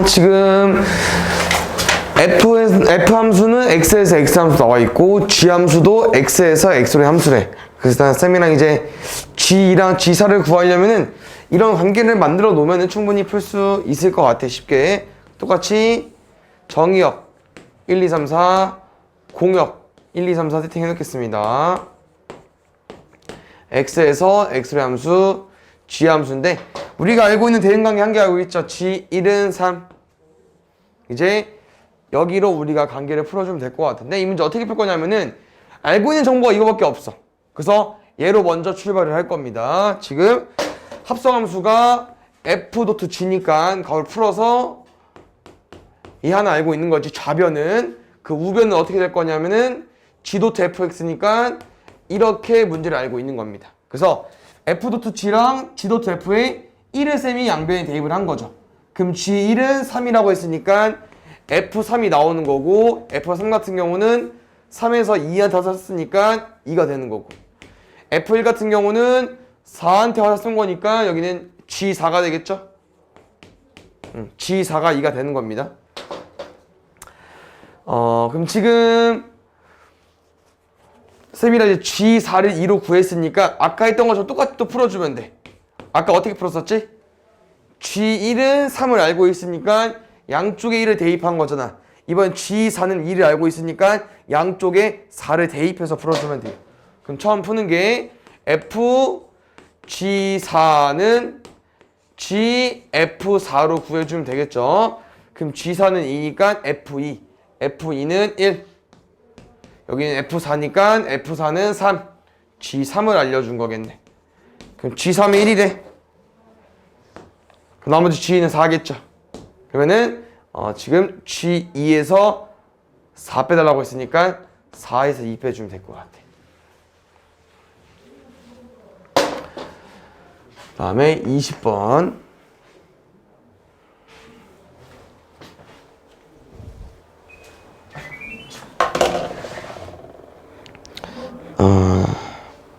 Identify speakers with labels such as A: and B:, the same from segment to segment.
A: 지금 F 함수는 X에서 X 함수 나와 있고 G 함수도 X에서 X로의 함수래. 그래서 쌤이랑 이제 G랑 G4를 구하려면은 이런 관계를 만들어 놓으면 충분히 풀 수 있을 것 같아. 쉽게. 똑같이 정의역 1, 2, 3, 4 공역 1, 2, 3, 4 세팅해 놓겠습니다. X에서 X로의 함수 G 함수인데 우리가 알고 있는 대응관계 한 개 알고 있죠. G1은 3. 이제 여기로 우리가 관계를 풀어주면 될 것 같은데 이 문제 어떻게 풀 거냐면은 알고 있는 정보가 이거밖에 없어. 그래서 얘로 먼저 출발을 할 겁니다. 지금 합성함수가 F.G니까 그걸 풀어서 이 하나 알고 있는 거지. 좌변은 그 우변은 어떻게 될 거냐면은 G.Fx니까 이렇게 문제를 알고 있는 겁니다. 그래서 F.G랑 G.F에 1을 쌤이 양변에 대입을 한 거죠. 그럼 G1은 3이라고 했으니까 F3이 나오는 거고 F3 같은 경우는 3에서 2한테 화살 썼으니까 2가 되는 거고 F1 같은 경우는 4한테 화살 쓴 거니까 여기는 G4가 되겠죠? G4가 2가 되는 겁니다. 그럼 지금 쌤이랑 이제 G4를 2로 구했으니까 아까 했던 것처럼 똑같이 또 풀어주면 돼. 아까 어떻게 풀었었지? G1은 3을 알고 있으니까 양쪽에 1을 대입한 거잖아. 이번 G4는 2를 알고 있으니까 양쪽에 4를 대입해서 풀어주면 돼요. 그럼 처음 푸는 게 FG4는 GF4로 구해주면 되겠죠. 그럼 G4는 2니까 F2, F2는 1. 여기는 F4니까 F4는 3, G3을 알려준 거겠네. 그럼 G3이 1이래. 그럼 나머지 G는 4겠죠. 그러면은 지금 G2에서 4 빼달라고 했으니까 4에서 2 빼주면 될 것 같아. 다음에 20번.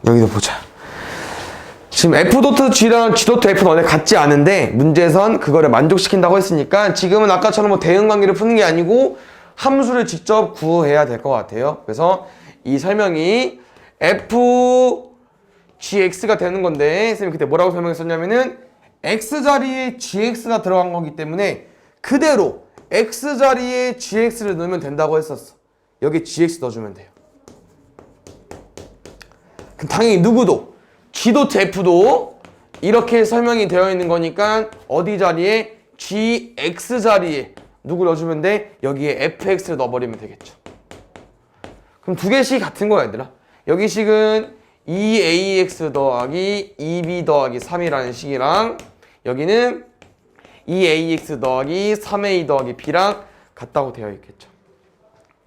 A: 여기도 보자. 지금 F.G랑 G.F는 원래 같지 않은데 문제에선 그거를 만족시킨다고 했으니까 지금은 아까처럼 뭐 대응관계를 푸는 게 아니고 함수를 직접 구해야 될 것 같아요. 그래서 이 설명이 FGX가 되는 건데 쌤이 그때 뭐라고 설명했었냐면은 X자리에 GX가 들어간 거기 때문에 그대로 X자리에 GX를 넣으면 된다고 했었어. 여기 GX 넣어주면 돼요. 그럼 당연히 누구도 G.F도 이렇게 설명이 되어 있는 거니까 어디 자리에? GX 자리에 누구 넣어주면 돼? 여기에 FX를 넣어버리면 되겠죠. 그럼 두 개씩 같은 거야 얘들아. 여기 식은 2AX 더하기 2B 더하기 3이라는 식이랑 여기는 2AX 더하기 3A 더하기 B랑 같다고 되어 있겠죠.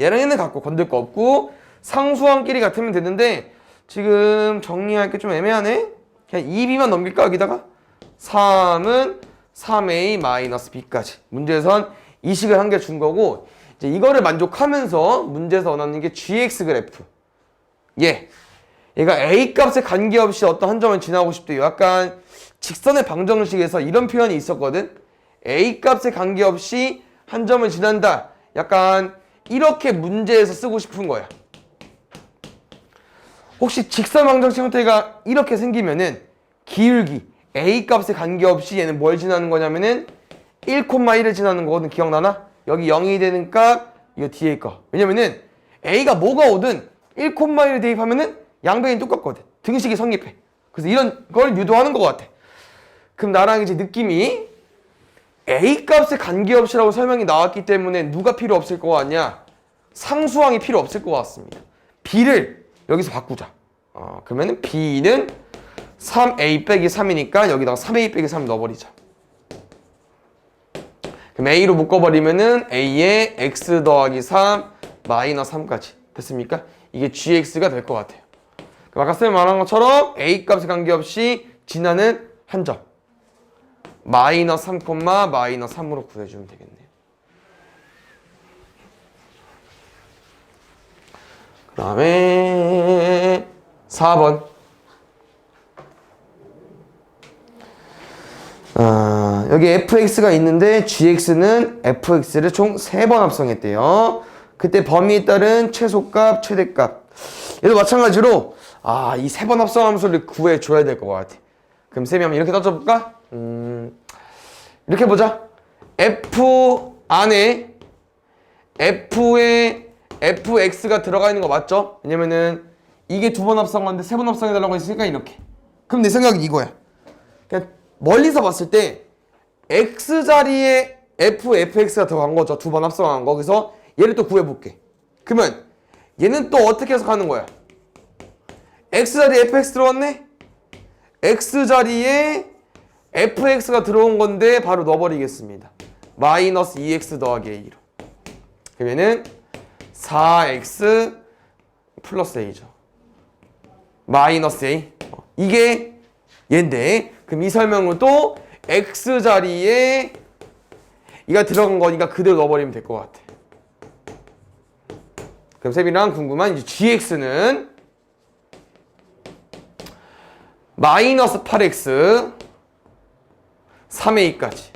A: 얘랑 얘는 같고 건들 거 없고 상수항끼리 같으면 되는데 지금 정리할 게 좀 애매하네? 그냥 2B만 넘길까 여기다가? 3은 3A-B까지 문제에선 이 식을 한 개 준 거고 이제 이거를 만족하면서 문제에서 원하는 게 GX 그래프 얘가 A 값에 관계없이 어떤 한 점을 지나고 싶대요. 약간 직선의 방정식에서 이런 표현이 있었거든. A 값에 관계없이 한 점을 지난다. 약간 이렇게 문제에서 쓰고 싶은 거야. 혹시 직선 방정식 형태가 이렇게 생기면은 기울기 A 값에 관계없이 얘는 뭘 지나는 거냐면은 1,1을 지나는 거거든. 기억나나? 여기 0이 되는 값 이거 뒤에 거. 왜냐면은 A가 뭐가 오든 1,1을 대입하면은 양변이 똑같거든. 등식이 성립해. 그래서 이런 걸 유도하는 것 같아. 그럼 나랑 이제 느낌이 A 값에 관계없이라고 설명이 나왔기 때문에 누가 필요 없을 것 같냐? 상수항이 필요 없을 것 같습니다. B를 여기서 바꾸자. 그러면은 B는 3A 빼기 3이니까 여기다가 3A 빼기 3 넣어버리자. 그럼 A로 묶어버리면은 A에 X 더하기 3 마이너스 3까지 됐습니까? 이게 GX가 될 것 같아요. 그럼 아까 쌤이 말한 것처럼 A 값에 관계없이 지나는 한 점 마이너스 3, 마이너스 3으로 구해주면 되겠네요. 그 다음에 4번 여기 fx가 있는데 gx는 fx를 총 3번 합성했대요. 그때 범위에 따른 최소값, 최대값. 얘도 마찬가지로 이 3번 합성 함수를 구해줘야 될 것 같아. 그럼 쌤이 한번 이렇게 떠줘볼까? 이렇게 보자. f 안에 f에 fx가 들어가 있는 거 맞죠? 왜냐면은 이게 2번 합성하는데 3번 합성해달라고 했으니까 이렇게. 그럼 내 생각은 이거야. 그냥 멀리서 봤을 때 x자리에 fx가 들어간 거죠. 2번 합성한 거. 그래서 얘를 또 구해볼게. 그러면 얘는 또 어떻게 해석하는 거야? x자리에 fx 들어갔네? x자리에 fx가 들어온 건데 바로 넣어버리겠습니다. 마이너스 2x 더하기 a로. 그러면은 4x 플러스 a죠. 마이너스 a. 이게 얘인데 그럼 이 설명은 또 x자리에 이가 들어간 거니까 그대로 넣어버리면 될 것 같아. 그럼 쌤이랑 궁금한 이제 gx는 마이너스 8x 3a까지.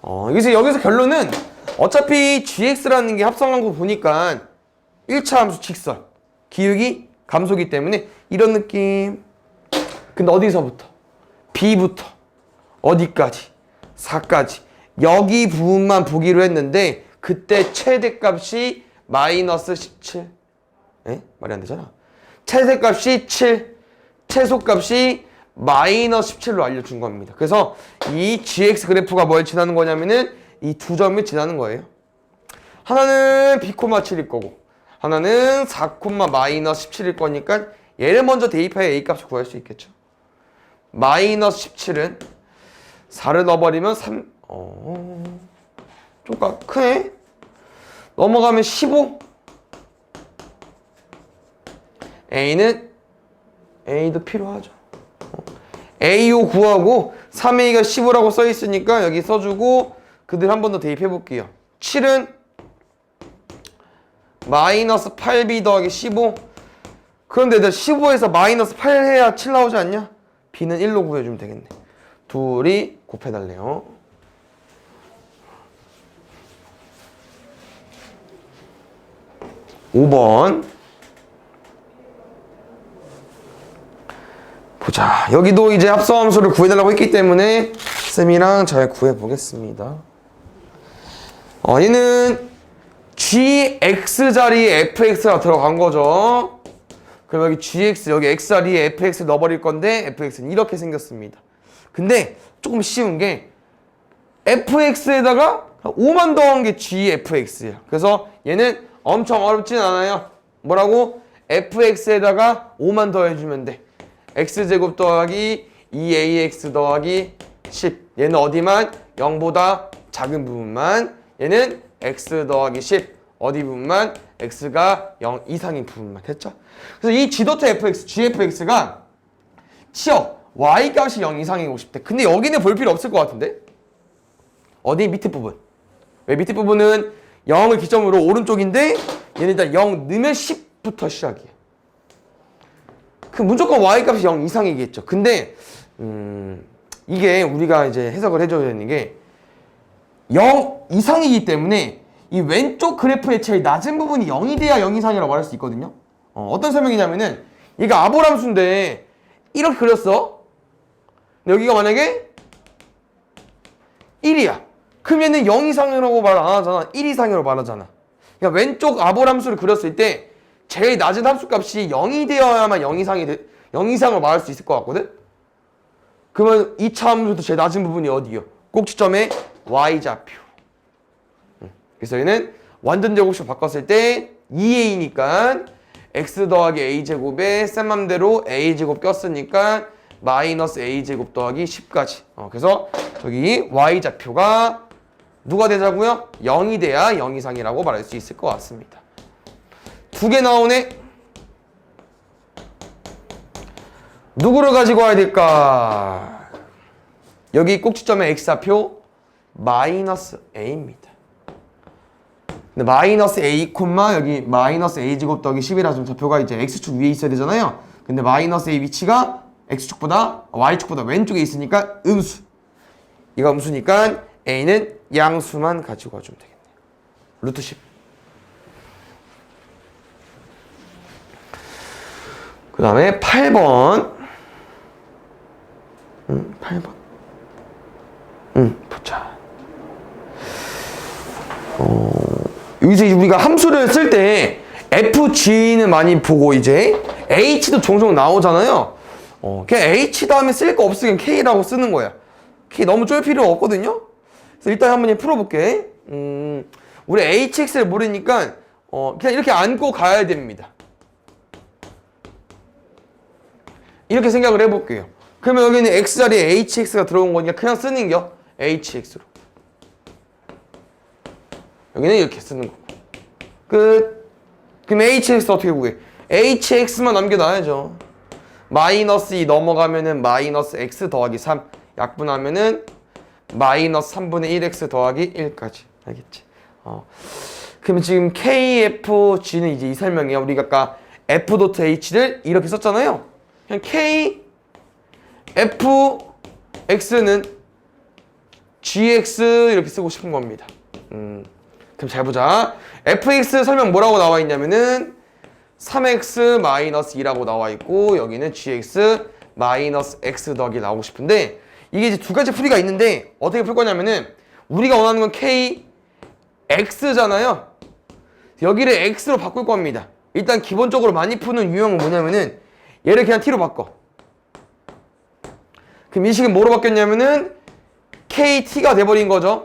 A: 여기서 결론은 어차피 gx라는 게 합성한 거 보니까 1차 함수 직선, 기울기, 감소기 때문에 이런 느낌. 근데 어디서부터? b부터 어디까지? 4까지. 여기 부분만 보기로 했는데 그때 최대값이 마이너스 17. 말이 안 되잖아. 최대값이 7, 최소값이 마이너스 17로 알려준 겁니다. 그래서 이 gx 그래프가 뭘 지나는 거냐면은 이 두 점을 지나는 거예요. 하나는 b,7일 거고 하나는 4, 마이너스 17일 거니까 얘를 먼저 대입하여 a 값을 구할 수 있겠죠. 마이너스 17은 4를 넣어버리면 3, 좀 크네? 넘어가면 15. A도 필요하죠. A5 구하고 3A가 15라고 써있으니까 여기 써주고 그들 한 번 더 대입해 볼게요. 7은 마이너스 8B 더하기 15. 그런데 15에서 마이너스 8 해야 7 나오지 않냐? B는 1로 구해주면 되겠네. 둘이 곱해달래요. (5번) 보자. 여기도 이제 합성함수를 구해달라고 했기 때문에 쌤이랑 잘 구해보겠습니다. 얘는 gx자리에 fx가 들어간 거죠. 그럼 여기 gx, 여기 x자리에 fx 넣어버릴 건데 fx는 이렇게 생겼습니다. 근데 조금 쉬운 게 fx에다가 5만 더한 게 gfx야. 그래서 얘는 엄청 어렵진 않아요. 뭐라고? fx에다가 5만 더해주면 돼. x제곱 더하기 2ax 더하기 10. 얘는 어디만? 0보다 작은 부분만. 얘는 x 더하기 10. 어디 부분만? x가 0 이상인 부분만. 됐죠? 그래서 이 g.fx, gfx가 치어 y 값이 0 이상이고 싶대. 근데 여기는 볼 필요 없을 것 같은데? 어디? 밑에 부분. 왜 밑에 부분은 0을 기점으로 오른쪽인데 얘는 일단 0 넣으면 10부터 시작이야. 그 무조건 y값이 0 이상이겠죠. 근데 이게 우리가 이제 해석을 해줘야 되는 게 0 이상이기 때문에 이 왼쪽 그래프의 제일 낮은 부분이 0이 돼야 0 이상이라고 말할 수 있거든요. 어떤 설명이냐면은 얘가 아볼함수인데 이렇게 그렸어. 근데 여기가 만약에 1이야. 그럼 얘는 0 이상이라고 말 안 하잖아. 1 이상이라고 말하잖아. 그러니까 왼쪽 아볼함수를 그렸을 때 제일 낮은 함수값이 0이 되어야만 0 이상을 말할 수 있을 것 같거든? 그러면 2차 함수도 제일 낮은 부분이 어디요? 꼭지점의 y좌표. 그래서 얘는 완전 제곱식 바꿨을 때 2a니까 x 더하기 a제곱에 쌤 맘대로 a제곱 꼈으니까 마이너스 a제곱 더하기 10까지. 그래서 저기 y좌표가 누가 되자고요? 0이 돼야 0 이상이라고 말할 수 있을 것 같습니다. 두 개 나오네. 누구를 가지고 와야 될까? 여기 꼭지점의 x좌표 마이너스 a입니다. 근데 마이너스 a, 여기 마이너스 a제곱 더하기 10이라 좀 좌표가 이제 x축 위에 있어야 되잖아요. 근데 마이너스 a 위치가 x축보다 y축보다 왼쪽에 있으니까 음수. 이가 음수니까 a는 양수만 가지고 와주면 되겠네요. 루트 10. 그 다음에 8번. 8번. 보자. 여기서 우리가 함수를 쓸 때 FG는 많이 보고 이제 H도 종종 나오잖아요. 그냥 H 다음에 쓸 거 없으면 K라고 쓰는 거야. K 너무 쫄 필요 없거든요. 그래서 일단 한번 풀어볼게. 우리 HX를 모르니까 그냥 이렇게 안고 가야 됩니다. 이렇게 생각을 해볼게요. 그러면 여기는 X자리에 HX가 들어온 거니까 그냥 쓰는 겨. HX로. 여기는 이렇게 쓰는 거고. 끝. 그럼 HX 어떻게 구해? HX만 남겨놔야죠. 마이너스 2 넘어가면은 마이너스 X 더하기 3. 약분하면은 마이너스 3분의 1X 더하기 1까지. 알겠지? 그러면 지금 KFG는 이제 이 설명이야. 우리가 아까 F.H를 이렇게 썼잖아요. 그냥 KFX는 GX 이렇게 쓰고 싶은 겁니다. 그럼 잘 보자. fx 설명 뭐라고 나와 있냐면은 3x 마이너스 2라고 나와 있고 여기는 gx 마이너스 x 더하기 나오고 싶은데 이게 이제 두 가지 풀이가 있는데 어떻게 풀 거냐면은 우리가 원하는 건 kx잖아요. 여기를 x로 바꿀 겁니다. 일단 기본적으로 많이 푸는 유형은 뭐냐면은 얘를 그냥 t로 바꿔. 그럼 이 식은 뭐로 바뀌었냐면은 kt가 돼버린 거죠.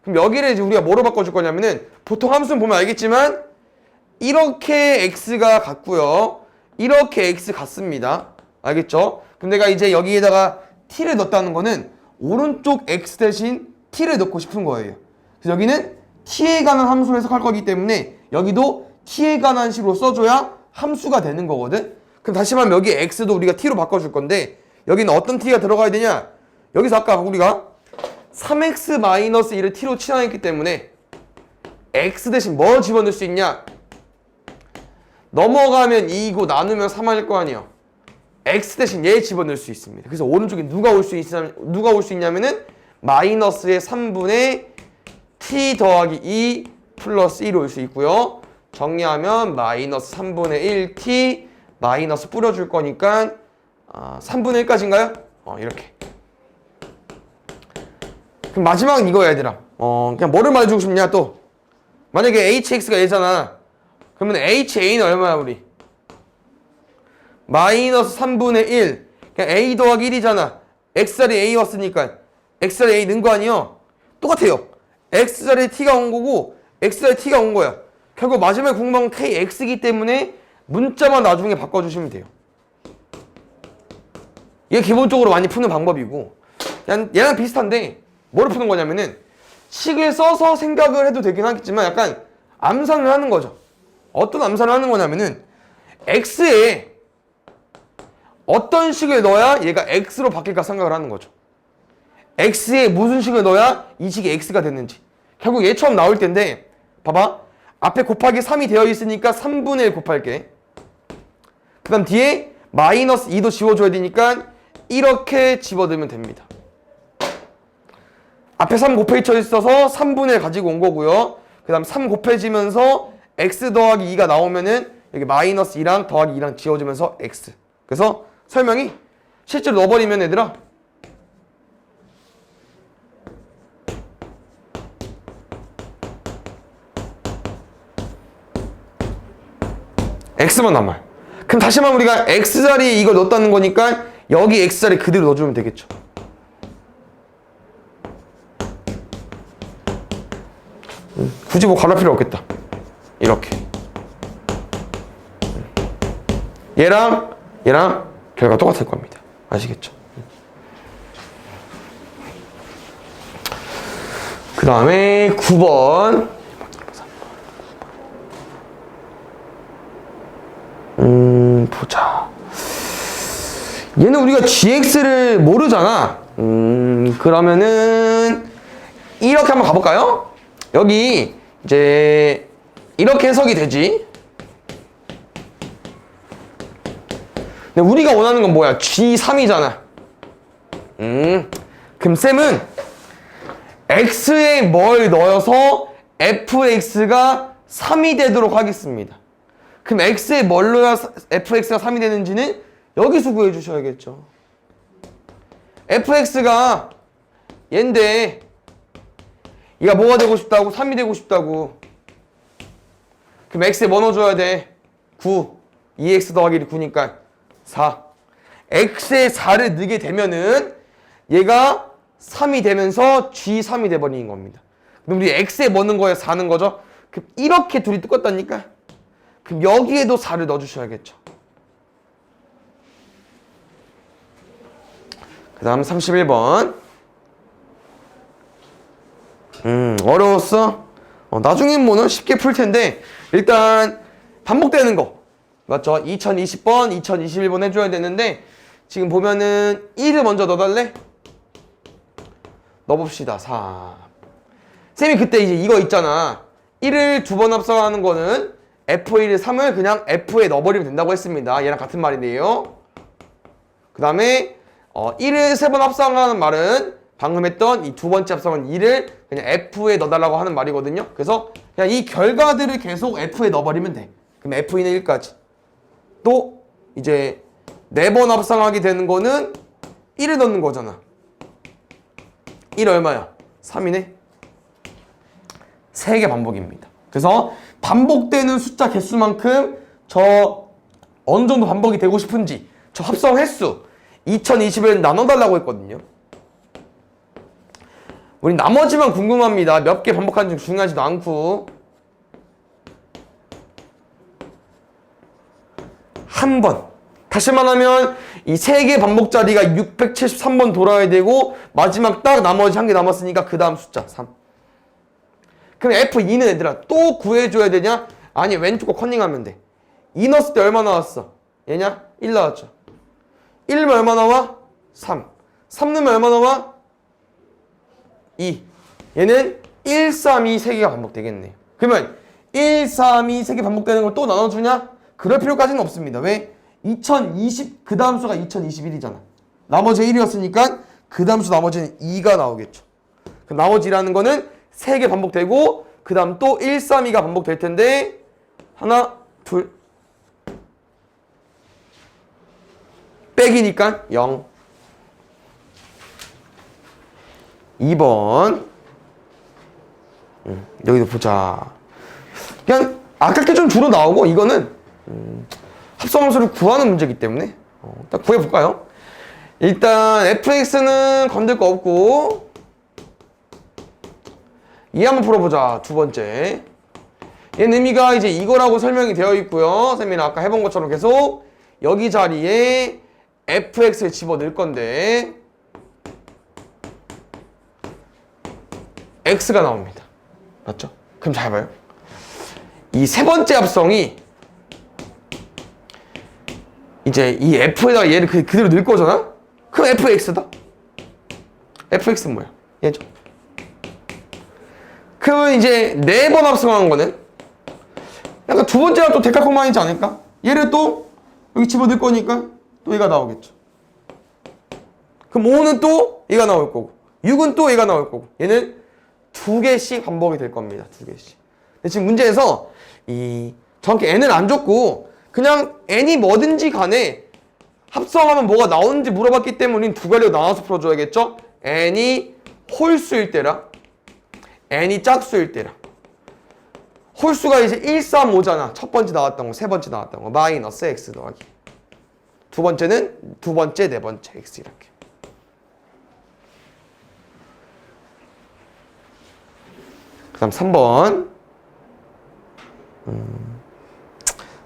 A: 그럼 여기를 이제 우리가 뭐로 바꿔줄 거냐면은 보통 함수는 보면 알겠지만 이렇게 x가 같고요. 이렇게 x 같습니다. 알겠죠? 그럼 내가 이제 여기에다가 t를 넣었다는 거는 오른쪽 x 대신 t를 넣고 싶은 거예요. 그래서 여기는 t에 관한 함수로 해석할 거기 때문에 여기도 t에 관한 식으로 써줘야 함수가 되는 거거든. 그럼 다시 말하면 여기 x도 우리가 t로 바꿔줄 건데 여기는 어떤 t가 들어가야 되냐? 여기서 아까 우리가 3x-1을 t로 치환했기 때문에 x 대신 뭐 집어넣을 수 있냐? 넘어가면 2이고 나누면 3일 거 아니에요. x 대신 얘 집어넣을 수 있습니다. 그래서 오른쪽에 누가 올 수 있냐면은 마이너스의 3분의 t 더하기 2 플러스 1이 올 수 있고요. 정리하면 마이너스 3분의 1t 마이너스 뿌려줄 거니까 3분의 1까지인가요? 이렇게. 그럼 마지막은 이거야 얘들아. 그냥 뭐를 말해주고 싶냐 또. 만약에 hx가 얘잖아. 그러면 ha는 얼마야 우리? 마이너스 3분의 1. 그냥 a 더하기 1이잖아. x자리에 a 왔으니까 x자리에 a 넣은 거 아니에요? 똑같아요. x자리에 t가 온 거고 x자리에 t가 온 거야. 결국 마지막에 궁금한 건 kx이기 때문에 문자만 나중에 바꿔주시면 돼요. 이게 기본적으로 많이 푸는 방법이고 얘랑 비슷한데 뭐를 푸는 거냐면은 식을 써서 생각을 해도 되긴 하겠지만 약간 암산을 하는 거죠. 어떤 암산을 하는 거냐면은 x에 어떤 식을 넣어야 얘가 x로 바뀔까 생각을 하는 거죠. x에 무슨 식을 넣어야 이 식이 x가 됐는지. 결국 얘 처음 나올 텐데 봐봐. 앞에 곱하기 3이 되어 있으니까 3분의 1 곱할게. 그 다음 뒤에 마이너스 2도 지워줘야 되니까 이렇게 집어넣으면 됩니다. 앞에 3 곱해져 있어서 3분의 1 가지고 온 거고요. 그 다음 3 곱해지면서 x 더하기 2가 나오면은 여기 마이너스 2랑 더하기 2랑 지워지면서 x. 그래서 설명이 실제로 넣어버리면 얘들아 x만 남아요. 그럼 다시 말하면 우리가 x자리에 이걸 넣었다는 거니까 여기 x자리 그대로 넣어주면 되겠죠. 굳이 뭐 갈아 필요 없겠다. 이렇게 얘랑 결과 똑같을 겁니다. 아시겠죠? 그 다음에 9번 보자. 얘는 우리가 gx를 모르잖아. 그러면은 이렇게 한번 가볼까요? 여기 이제 이렇게 해석이 되지. 근데 우리가 원하는 건 뭐야? G3이잖아. 그럼 쌤은 x에 뭘 넣어서 fx가 3이 되도록 하겠습니다. 그럼 x에 뭘 넣어야 fx가 3이 되는지는 여기서 구해 주셔야겠죠. fx가 얘인데 얘가 뭐가 되고 싶다고? 3이 되고 싶다고. 그럼 x에 뭐 넣어줘야 돼? 9. 2x 더하기 9니까 4. x에 4를 넣게 되면은 얘가 3이 되면서 g3이 돼버리는 겁니다. 그럼 우리 x에 뭐 넣는 거예요? 4 넣는 거죠? 그럼 이렇게 둘이 똑같다니까? 그럼 여기에도 4를 넣어주셔야겠죠. 그 다음 31번. 어려웠어? 나중엔 뭐는 쉽게 풀 텐데 일단 반복되는 거 맞죠? 2020번, 2021번 해줘야 되는데 지금 보면은 1을 먼저 넣어달래? 넣어봅시다. 3. 쌤이 그때 이제 이거 있잖아. 1을 두 번 합성하는 거는 F1을 3을 그냥 F에 넣어버리면 된다고 했습니다. 얘랑 같은 말이네요. 그 다음에 1을 3번 합성하는 말은 방금 했던 이 두 번째 합성은 2를 그냥 F에 넣어달라고 하는 말이거든요. 그래서 그냥 이 결과들을 계속 F에 넣어버리면 돼. 그럼 F인의 1까지. 또 이제 4번 합성하게 되는 거는 1을 넣는 거잖아. 1 얼마야? 3이네. 3개 반복입니다. 그래서 반복되는 숫자 개수만큼 저 어느 정도 반복이 되고 싶은지 저 합성 횟수 2020을 나눠달라고 했거든요. 우리 나머지만 궁금합니다. 몇 개 반복하는지 중요하지도 않고 한 번. 다시 말하면 이 3개 반복 자리가 673번 돌아야 되고 마지막 딱 나머지 한 개 남았으니까 그 다음 숫자 3. 그럼 F2는 얘들아 또 구해줘야 되냐? 아니 왼쪽 거 커닝하면 돼. 2 넣었을 때 얼마 나왔어? 얘냐? 1 나왔죠. 1 넣으면 얼마 나와? 3. 3 넣으면 얼마 나와? 2. 얘는 1, 3, 2 3개가 반복되겠네. 그러면 1, 3, 2 3개 반복되는 걸 또 나눠주냐? 그럴 필요까지는 없습니다. 왜? 2020 그 다음 수가 2021이잖아. 나머지 1이었으니까 그 다음 수 나머지는 2가 나오겠죠. 그럼 나머지 1이라는 거는 3개 반복되고 그 다음 또 1, 3, 2가 반복될 텐데 하나, 둘 빼기니까 0. 2번 여기도 보자. 그냥 아깝게 좀 줄어 나오고 이거는 합성함수를 구하는 문제이기 때문에 일단 구해볼까요? 일단 fx는 건들 거 없고 이 한번 풀어보자. 두 번째 얘는 의미가 이제 이거라고 설명이 되어 있고요. 쌤이는 아까 해본 것처럼 계속 여기 자리에 fx를 집어넣을 건데 x가 나옵니다. 맞죠? 그럼 잘 봐요. 이 세 번째 합성이 이제 이 f에다가 얘를 그대로 넣을 거잖아? 그럼 fx다. fx는 뭐야? 얘죠. 그러면 이제 4번 합성한 거는 약간 두 번째가 또 데카콤마이지 않을까? 얘를 또 여기 집어넣을 거니까 또 얘가 나오겠죠. 그럼 5는 또 얘가 나올 거고 6은 또 얘가 나올 거고 얘는 2개씩 반복이 될 겁니다. 2개씩. 근데 지금 문제에서 이 정확히 n을 안 줬고 그냥 n이 뭐든지 간에 합성하면 뭐가 나오는지 물어봤기 때문에 우린 두 가지로 나눠서 풀어줘야겠죠? n이 홀수일 때랑 n이 짝수일 때랑. 홀수가 이제 1, 3, 5잖아. 첫 번째 나왔던 거, 세 번째 나왔던 거. 마이너스 x 더하기. 두 번째는 두 번째, 네 번째 x 이렇게. 그 다음 3번.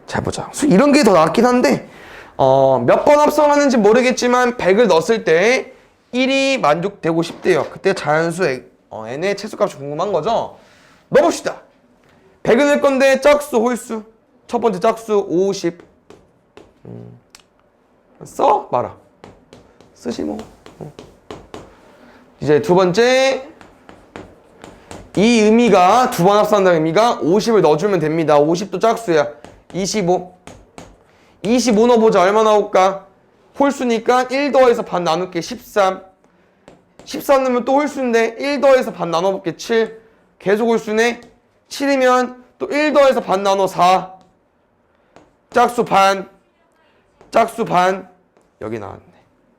A: 잘 보자. 이런 게 더 낫긴 한데 몇 번 합성하는지 모르겠지만 100을 넣었을 때 1이 만족되고 싶대요. 그때 자연수 n의 최소값이 궁금한 거죠. 넣어봅시다. 100을 넣을 건데 짝수, 홀수. 첫 번째 짝수 50. 써? 말아. 쓰지 뭐. 이제 두 번째 이 의미가 두 번 합산한다는 의미가 50을 넣어주면 됩니다. 50도 짝수야. 25. 25 넣어보자. 얼마 나올까? 홀수니까 1 더해서 반 나눌게 13. 14 넣으면 또 홀수인데 1 더해서 반 나눠볼게. 7. 계속 홀수네. 7이면 또 1 더해서 반 나눠 4. 짝수 반. 짝수 반. 여기 나왔네.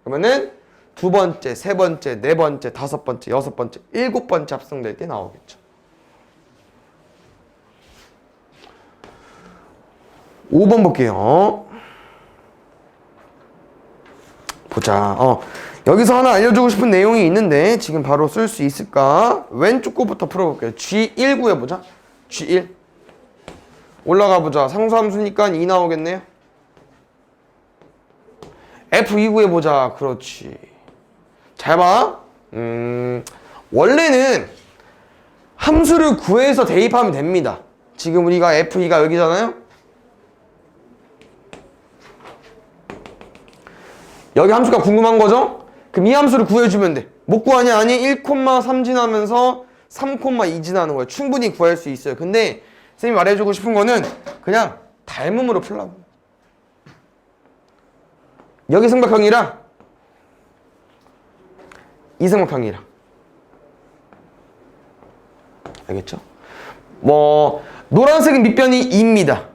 A: 그러면은 두 번째, 세 번째, 네 번째, 다섯 번째, 여섯 번째, 일곱 번째 합성될 때 나오겠죠. 5번 볼게요. 보자. 여기서 하나 알려주고 싶은 내용이 있는데 지금 바로 쓸 수 있을까? 왼쪽 거부터 풀어볼게요. G1 구해보자. G1 올라가 보자. 상수함수니까 2 나오겠네요. F2 구해보자. 그렇지. 잘 봐. 원래는 함수를 구해서 대입하면 됩니다. 지금 우리가 F2가 여기잖아요. 여기 함수가 궁금한 거죠? 그럼 이 함수를 구해주면 돼. 못 구하냐? 아니, 1,3 지나면서 3,2 지나는 거예요. 충분히 구할 수 있어요. 근데 선생님이 말해주고 싶은 거는 그냥 닮음으로 풀라고. 여기 삼각형이랑 이 삼각형이랑. 알겠죠? 노란색은 밑변이 2입니다.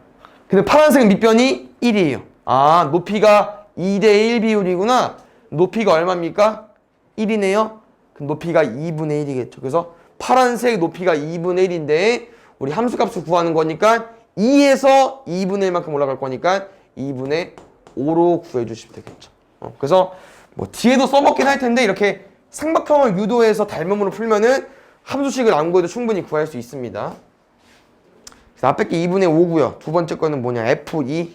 A: 근데 파란색은 밑변이 1이에요. 아, 높이가 2대1 비율이구나. 높이가 얼마입니까? 1이네요. 그럼 높이가 2분의 1이겠죠. 그래서 파란색 높이가 2분의 1인데 우리 함수값을 구하는 거니까 2에서 2분의 1만큼 올라갈 거니까 2분의 5로 구해주시면 되겠죠. 그래서 뒤에도 써먹긴 할 텐데 이렇게 삼각형을 유도해서 닮음으로 풀면은 함수식을 안 구해도 충분히 구할 수 있습니다. 그래서 앞에 게 2분의 5고요. 두 번째 거는 뭐냐? F2.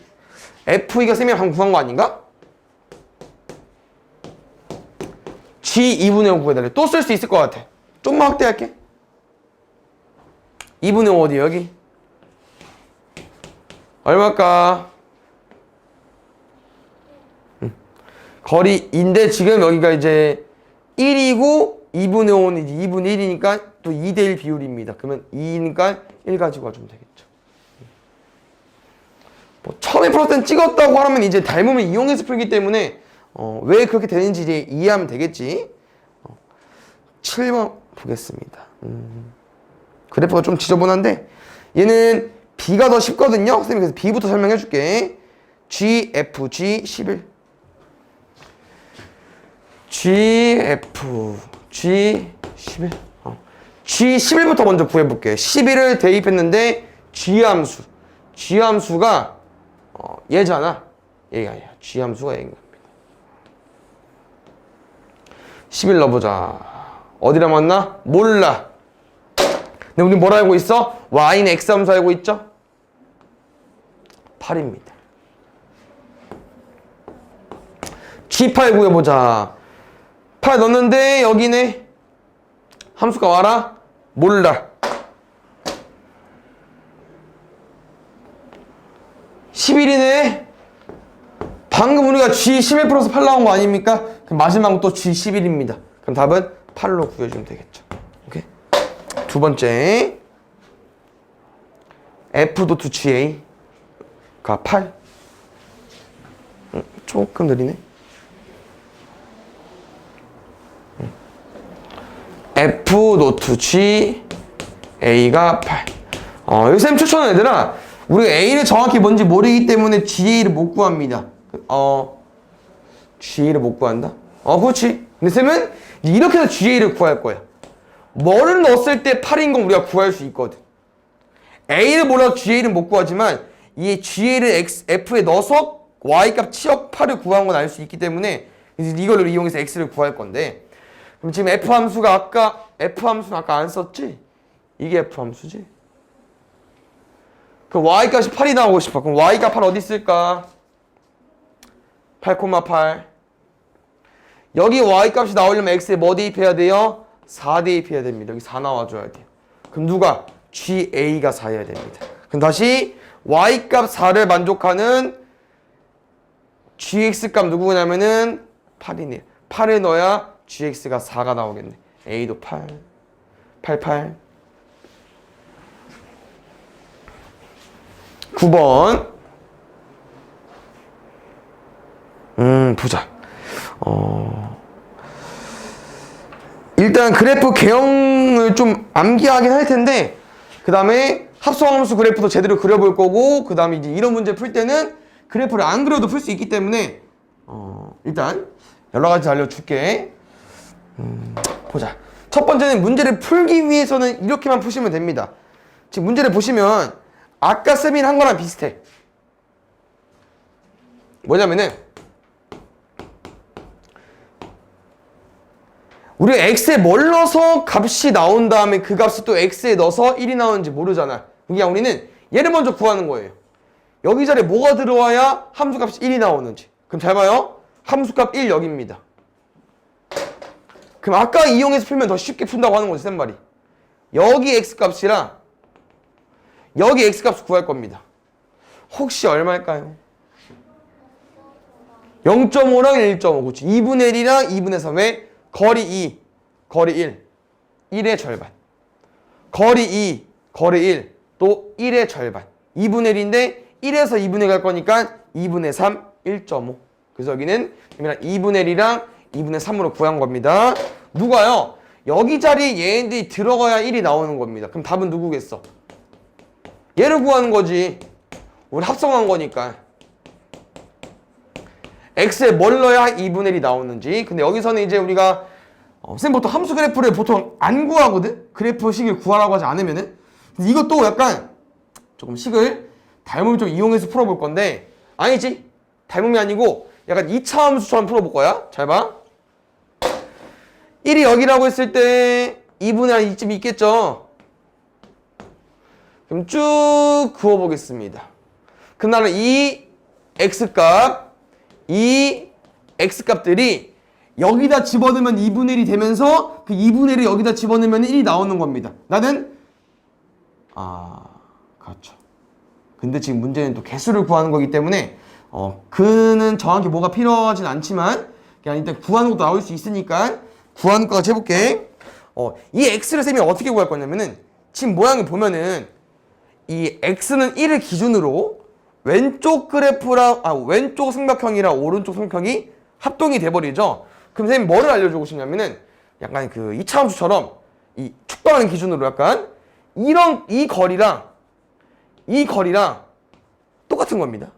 A: F2가 쌤이 방금 구한 거 아닌가? G 2분의 5 구해달래. 또 쓸 수 있을 것 같아. 좀만 확대할게. 2분의 5 어디? 여기. 얼마일까? 거리인데 지금 여기가 이제 1이고 2분의 5는 이제 2분의 1이니까 또 2대1 비율입니다. 그러면 2니까 1 가지고 와주면 되겠죠. 처음에 풀었을 땐 찍었다고 하면 이제 닮음을 이용해서 풀기 때문에 왜 그렇게 되는지 이제 이해하면 되겠지. 7번 보겠습니다. 그래프가 좀 지저분한데 얘는 B가 더 쉽거든요. 선생님이 그래서 B부터 설명해 줄게. GF, G11 GF, G11 G11부터 먼저 구해볼게. 11을 대입했는데 G함수 G함수가 얘잖아. 얘가 아니야. G함수가 얘인 겁니다. 11 넣어보자. 어디라 맞나? 몰라. 근데 우리 뭘 알고 있어? Y는 X함수 알고 있죠? 8입니다. G8 구해보자. 8 넣었는데 여기네. 함수가 와라? 몰라. 11이네. 방금 우리가 G11 플러스 8 나온 거 아닙니까? 그럼 마지막은 또 G11입니다. 그럼 답은 8로 구해주면 되겠죠. 오케이? 두 번째 F.GA가 8. 조금 느리네. F.GA가 8. 여기 쌤 추천은 얘들아, 우리가 A를 정확히 뭔지 모르기 때문에 GA를 못 구합니다. GA를 못 구한다? 그렇지. 근데 쌤은 이렇게 해서 GA를 구할 거야. 뭐를 넣었을 때 8인 건 우리가 구할 수 있거든. A를 몰라도 GA를 못 구하지만 이 GA를 F에 넣어서 Y값 치역 8을 구한 건 알 수 있기 때문에 이걸 이용해서 X를 구할 건데, 그럼 지금 F함수는 아까 안 썼지? 이게 F함수지? 그럼 Y값이 8이 나오고 싶어. 그럼 Y값 8 어디 있을까? 8,8. 여기 Y값이 나오려면 X에 뭐 대입해야 돼요? 4 대입해야 됩니다. 여기 4 나와줘야 돼요. 그럼 누가? GA가 4여야 됩니다. 그럼 다시 Y값 4를 만족하는 GX값 누구냐면은 8이네요. 8을 넣어야 GX가 4가 나오겠네. A도 8. 88. 9번. 보자. 일단 그래프 개형을 좀 암기하긴 할 텐데 그 다음에 합성함수 그래프도 제대로 그려볼 거고 그 다음에 이제 이런 문제 풀 때는 그래프를 안 그려도 풀 수 있기 때문에 일단 여러 가지 알려줄게. 보자. 첫 번째는 문제를 풀기 위해서는 이렇게만 푸시면 됩니다. 지금 문제를 보시면 아까 쌤이 한 거랑 비슷해. 뭐냐면은 우리가 x에 뭘 넣어서 값이 나온 다음에 그 값을 또 x에 넣어서 1이 나오는지 모르잖아. 그냥 우리는 얘를 먼저 구하는 거예요. 여기 자리에 뭐가 들어와야 함수값이 1이 나오는지. 그럼 잘 봐요. 함수값 1 여기입니다. 그럼 아까 이용해서 풀면 더 쉽게 푼다고 하는 거지, 쌤말이. 여기 x값이랑 여기 x값을 구할 겁니다. 혹시 얼마일까요? 0.5랑 1.5. 그렇지. 2분의 1이랑 2분의 3. 왜? 거리 2, 거리 1. 1의 절반. 거리 2, 거리 1. 또 1의 절반. 2분의 1인데 1에서 2분의 1 갈 거니까 2분의 3, 1.5. 그래서 여기는 2분의 1이랑 2분의 3으로 구한 겁니다. 누가요? 여기 자리에 얘네들이 들어가야 1이 나오는 겁니다. 그럼 답은 누구겠어? 얘를 구하는 거지. 우리 합성한 거니까. x에 뭘 넣어야 2분의 1이 나오는지. 근데 여기서는 이제 우리가 쌤 보통 함수 그래프를 보통 안 구하거든? 그래프 식을 구하라고 하지 않으면은. 이것도 약간 조금 식을 닮음을 좀 이용해서 풀어볼 건데 아니지. 닮음이 아니고 약간 2차 함수처럼 풀어볼 거야. 잘 봐. 1이 여기라고 했을 때 2분의 1 이쯤 있겠죠. 그럼 쭉 그어보겠습니다. 그럼 나는 이 x값, 이 x값들이 여기다 집어넣으면 2분의 1이 되면서 그 2분의 1을 여기다 집어넣으면 1이 나오는 겁니다. 나는 그렇죠. 근데 지금 문제는 또 개수를 구하는 거기 때문에 그는 정확히 뭐가 필요하진 않지만 그냥 일단 구하는 것도 나올 수 있으니까 구하는 거까지 해볼게. 이 x를 쌤이 어떻게 구할 거냐면은 지금 모양을 보면은 이 x는 1을 기준으로 왼쪽 그래프랑 왼쪽 삼각형이랑 오른쪽 삼각형이 합동이 돼버리죠. 그럼 선생님 뭐를 알려주고 싶냐면은 약간 그 2차 함수처럼 이 축방하는 기준으로 약간 이 거리랑 똑같은 겁니다.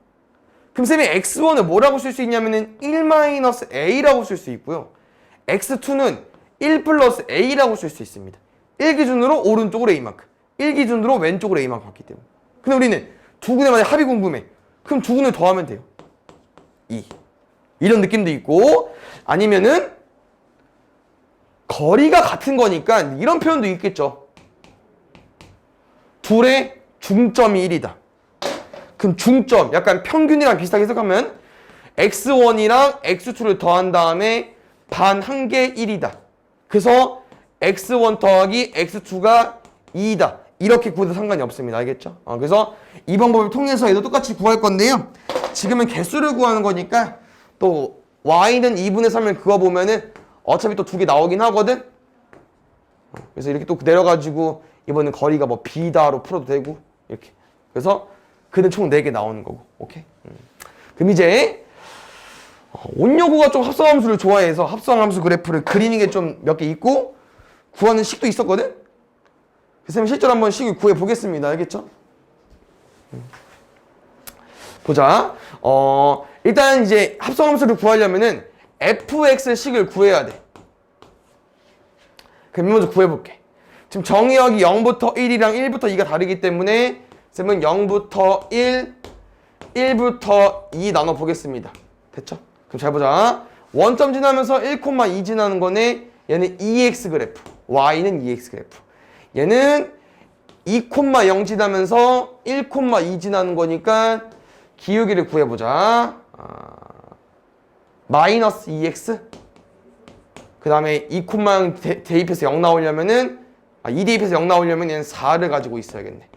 A: 그럼 쌤이 x1을 뭐라고 쓸 수 있냐면은 1-a라고 쓸 수 있고요. x2는 1 플러스 a라고 쓸 수 있습니다. 1 기준으로 오른쪽으로 a만큼, 1 기준으로 왼쪽으로 a만큼 봤기 때문에. 근데 우리는 두 군의 만약 합이 궁금해. 그럼 두 군을 더하면 돼요. 2. 이런 느낌도 있고 아니면은 거리가 같은 거니까 이런 표현도 있겠죠. 둘의 중점이 1이다. 그럼 중점, 약간 평균이랑 비슷하게 해석하면 x1이랑 x2를 더한 다음에 반 한 개 1이다. 그래서 x1 더하기 x2가 2이다. 이렇게 구해도 상관이 없습니다. 알겠죠? 그래서 이 방법을 통해서 얘도 똑같이 구할 건데요. 지금은 개수를 구하는 거니까 또 y는 2분의 3을 그어보면은 어차피 또 두 개 나오긴 하거든? 그래서 이렇게 또 내려가지고 이번엔 거리가 뭐 b다로 풀어도 되고 이렇게. 그래서 그는 총 4개 나오는 거고. 오케이? 그럼 이제 온여구가 좀 합성함수를 좋아해서 합성함수 그래프를 그리는 게 좀 몇 개 있고 구하는 식도 있었거든? 그래서 실제로 한번 식을 구해 보겠습니다. 알겠죠? 보자. 일단 이제 합성함수를 구하려면은 fx 식을 구해야 돼. 그럼 먼저 구해볼게. 지금 정의역이 0부터 1이랑 1부터 2가 다르기 때문에 쌤은 0부터 1, 1부터 2 나눠보겠습니다. 됐죠? 그럼 잘 보자. 원점 지나면서 1,2 지나는 거네. 얘는 2x 그래프. y는 2x 그래프. 얘는 2,0 지나면서 1,2 지나는 거니까 기울기를 구해보자. 마이너스 2x. 그 다음에 2,0 대입해서 0 나오려면은 2 대입해서 0 나오려면 얘는 4를 가지고 있어야겠네.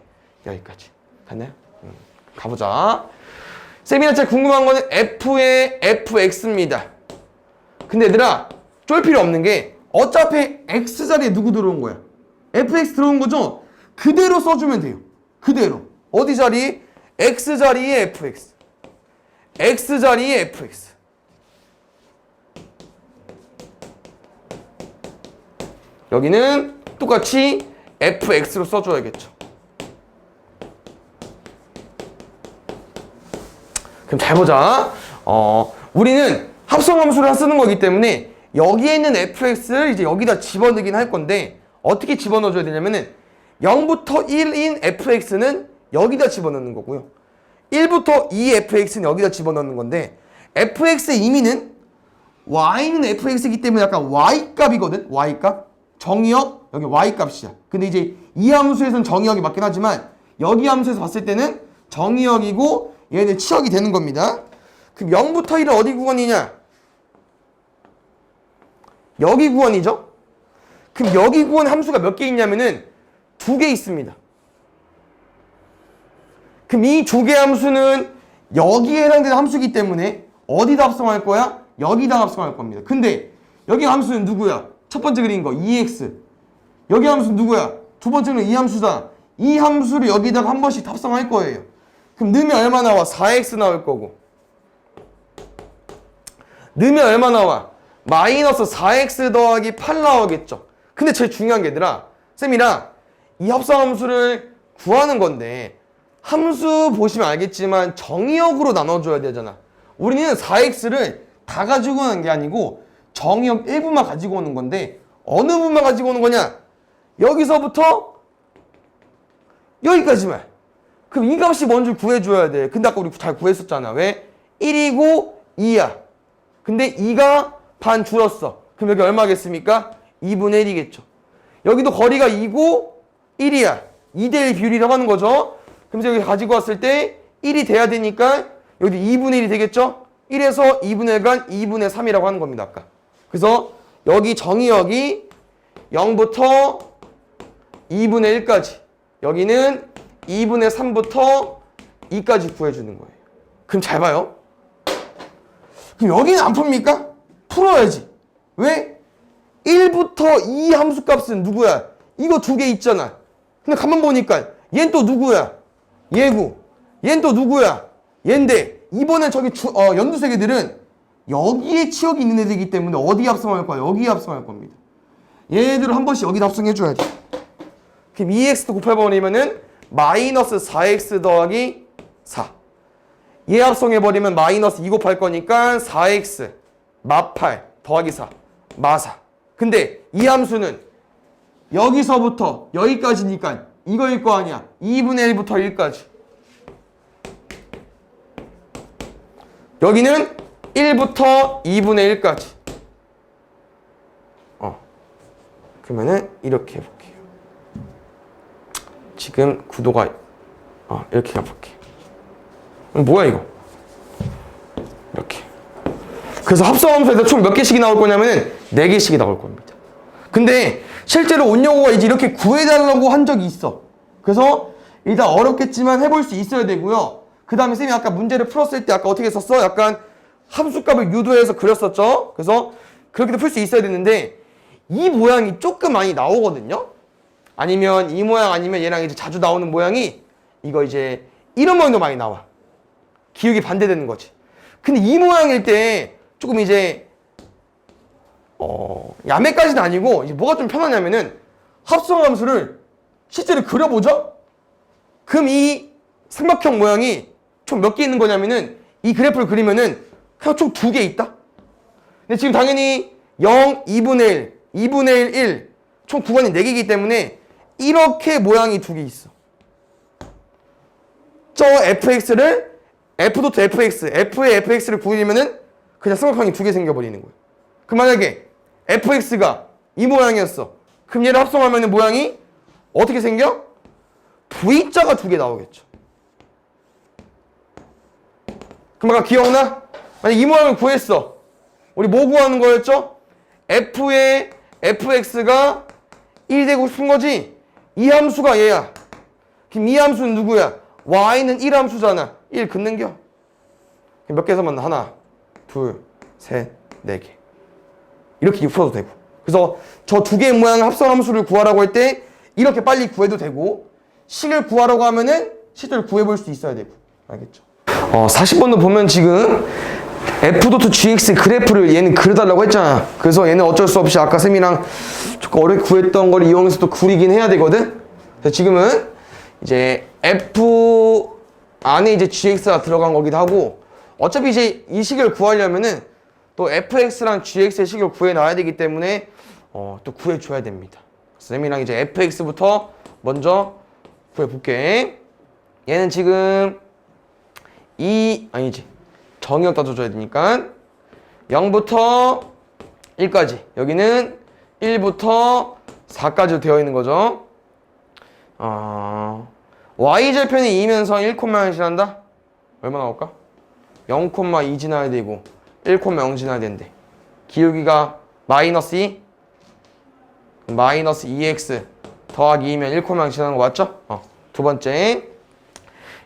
A: 여기까지. 갔나요? 가보자. 쌤이나 제일 궁금한 거는 f의 fx입니다. 근데 얘들아 쫄 필요 없는 게 어차피 x 자리에 누구 들어온 거야? fx 들어온 거죠? 그대로 써주면 돼요. 그대로. 어디 자리? x 자리에 fx. x 자리에 fx. 여기는 똑같이 fx로 써줘야겠죠. 그럼 잘 보자. 우리는 합성함수를 쓰는 거기 때문에 여기에 있는 fx를 이제 여기다 집어넣긴 할 건데 어떻게 집어넣어줘야 되냐면은 0부터 1인 fx는 여기다 집어넣는 거고요. 1부터 2fx는 여기다 집어넣는 건데 fx의 의미는 y는 fx이기 때문에 약간 y값이거든. y값. 정의역 여기 y값이야. 근데 이제 이 함수에서는 정의역이 맞긴 하지만 여기 함수에서 봤을 때는 정의역이고 얘는 치역이 되는 겁니다. 그럼 0부터 1은 어디 구간이냐? 여기 구간이죠? 그럼 여기 구간 함수가 몇 개 있냐면은 2개 있습니다. 그럼 이 2개 함수는 여기에 해당되는 함수이기 때문에 어디다 합성할 거야? 여기다 합성할 겁니다. 근데 여기 함수는 누구야? 첫 번째 그린 거 2x. 여기 함수는 누구야? 두 번째는 이 함수다. 이 함수를 여기다가 한 번씩 합성할 거예요. 그럼 넣으면 얼마 나와? 4x 나올 거고. 넣으면 얼마 나와? 마이너스 4x 더하기 8 나오겠죠. 근데 제일 중요한 게 얘들아, 쌤이랑 이 합성함수를 구하는 건데 함수 보시면 알겠지만 정의역으로 나눠줘야 되잖아. 우리는 4x를 다 가지고 오는 게 아니고 정의역 일부만 가지고 오는 건데 어느 부분만 가지고 오는 거냐? 여기서부터 여기까지만. 그럼 이 값이 뭔지 구해줘야 돼. 근데 아까 우리 잘 구했었잖아. 왜? 1이고 2야. 근데 2가 반 줄었어. 그럼 여기 얼마겠습니까? 2분의 1이겠죠. 여기도 거리가 2고 1이야. 2대1 비율이라고 하는 거죠. 그럼 여기 가지고 왔을 때 1이 돼야 되니까 여기 2분의 1이 되겠죠? 1에서 2분의 1간 2분의 3이라고 하는 겁니다. 아까. 그래서 여기 정의역이 0부터 2분의 1까지. 여기는 2분의 3부터 2까지 구해주는 거예요. 그럼 잘 봐요. 그럼 여기는 안 풉니까? 풀어야지. 왜? 1부터 2 함수값은 누구야? 이거 2개 있잖아. 근데 가만 보니까 얘는 또 누구야? 얘고. 얘는 또 누구야? 얘인데 이번에 저기 연두색 애들은 여기에 치역이 있는 애들이기 때문에 어디 합성할 거야? 여기 합성할 겁니다. 얘네들을 한 번씩 여기다 합성해줘야 돼. 그럼 2x도 곱해버리면은 마이너스 4x 더하기 4. 얘 합성해버리면 마이너스 2 곱할 거니까 4x 마8 더하기 4 마4. 근데 이 함수는 여기서부터 여기까지니까 이거일 거 아니야. 2분의 1부터 1까지. 여기는 1부터 2분의 1까지. 그러면은 이렇게 해볼게요. 지금 구도가 이렇게 가볼게요. 뭐야 이거? 이렇게. 그래서 합성함수에서 총 몇 개씩이 나올 거냐면은 4개씩이 나올 겁니다. 근데 실제로 온영호가 이제 이렇게 구해달라고 한 적이 있어. 그래서 일단 어렵겠지만 해볼 수 있어야 되고요. 그 다음에 쌤이 아까 문제를 풀었을 때 아까 어떻게 했었어? 약간 함수값을 유도해서 그렸었죠? 그래서 그렇게도 풀 수 있어야 되는데 이 모양이 조금 많이 나오거든요? 아니면 이 모양 아니면 얘랑 이제 자주 나오는 모양이 이거 이제 이런 모양도 많이 나와. 기울기 반대되는 거지. 근데 이 모양일 때 조금 이제 야매까지는 아니고 이제 뭐가 좀 편하냐면은 합성함수를 실제로 그려보죠? 그럼 이 삼각형 모양이 총 몇 개 있는 거냐면은 이 그래프를 그리면은 그냥 총 2개 있다? 근데 지금 당연히 0, 2분의 1, 2분의 1, 총 구간이 4개이기 때문에 이렇게 모양이 2개 있어. 저 fx를 f.fx, f의 fx를 구리면은 그냥 삼각형이 2개 생겨버리는 거예요. 그럼 만약에 fx가 이 모양이었어. 그럼 얘를 합성하면 모양이 어떻게 생겨? v자가 2개 나오겠죠. 그럼 아까 기억나? 만약 이 모양을 구했어. 우리 뭐 구하는 거였죠? f의 fx가 1 되고 싶은 거지? 이 함수가 얘야. 그럼 이 함수는 누구야? y는 1 함수잖아. 1 긋는겨. 몇 개에서 만나? 하나, 둘, 셋, 4개. 이렇게 풀어도 되고. 그래서 저 2개의 모양의 합성함수를 구하라고 할 때 이렇게 빨리 구해도 되고 식을 구하라고 하면은 실제로 구해볼 수 있어야 되고. 알겠죠? 40번도 보면 지금 f.gx 그래프를 얘는 그려달라고 했잖아. 그래서 얘는 어쩔 수 없이 아까 쌤이랑 조금 어렵게 구했던 걸 이용해서 또 그리긴 해야 되거든. 그래서 지금은 이제 f 안에 이제 gx가 들어간 거기도 하고, 어차피 이제 이 식을 구하려면은 또 fx랑 gx의 식을 구해놔야 되기 때문에 또 구해줘야 됩니다. 쌤이랑 이제 fx부터 먼저 구해볼게. 얘는 지금 아니지, 정의역 따져줘야 되니까 0부터 1까지, 여기는 1부터 4까지 되어 있는 거죠. y절편이 2면서 1,0 지난다? 얼마 나올까? 0,2 지나야 되고 1,0 지나야 되는데, 기울기가 마이너스 2? 마이너스 2x 더하기 2면 1,0 지나는 거 맞죠? 두 번째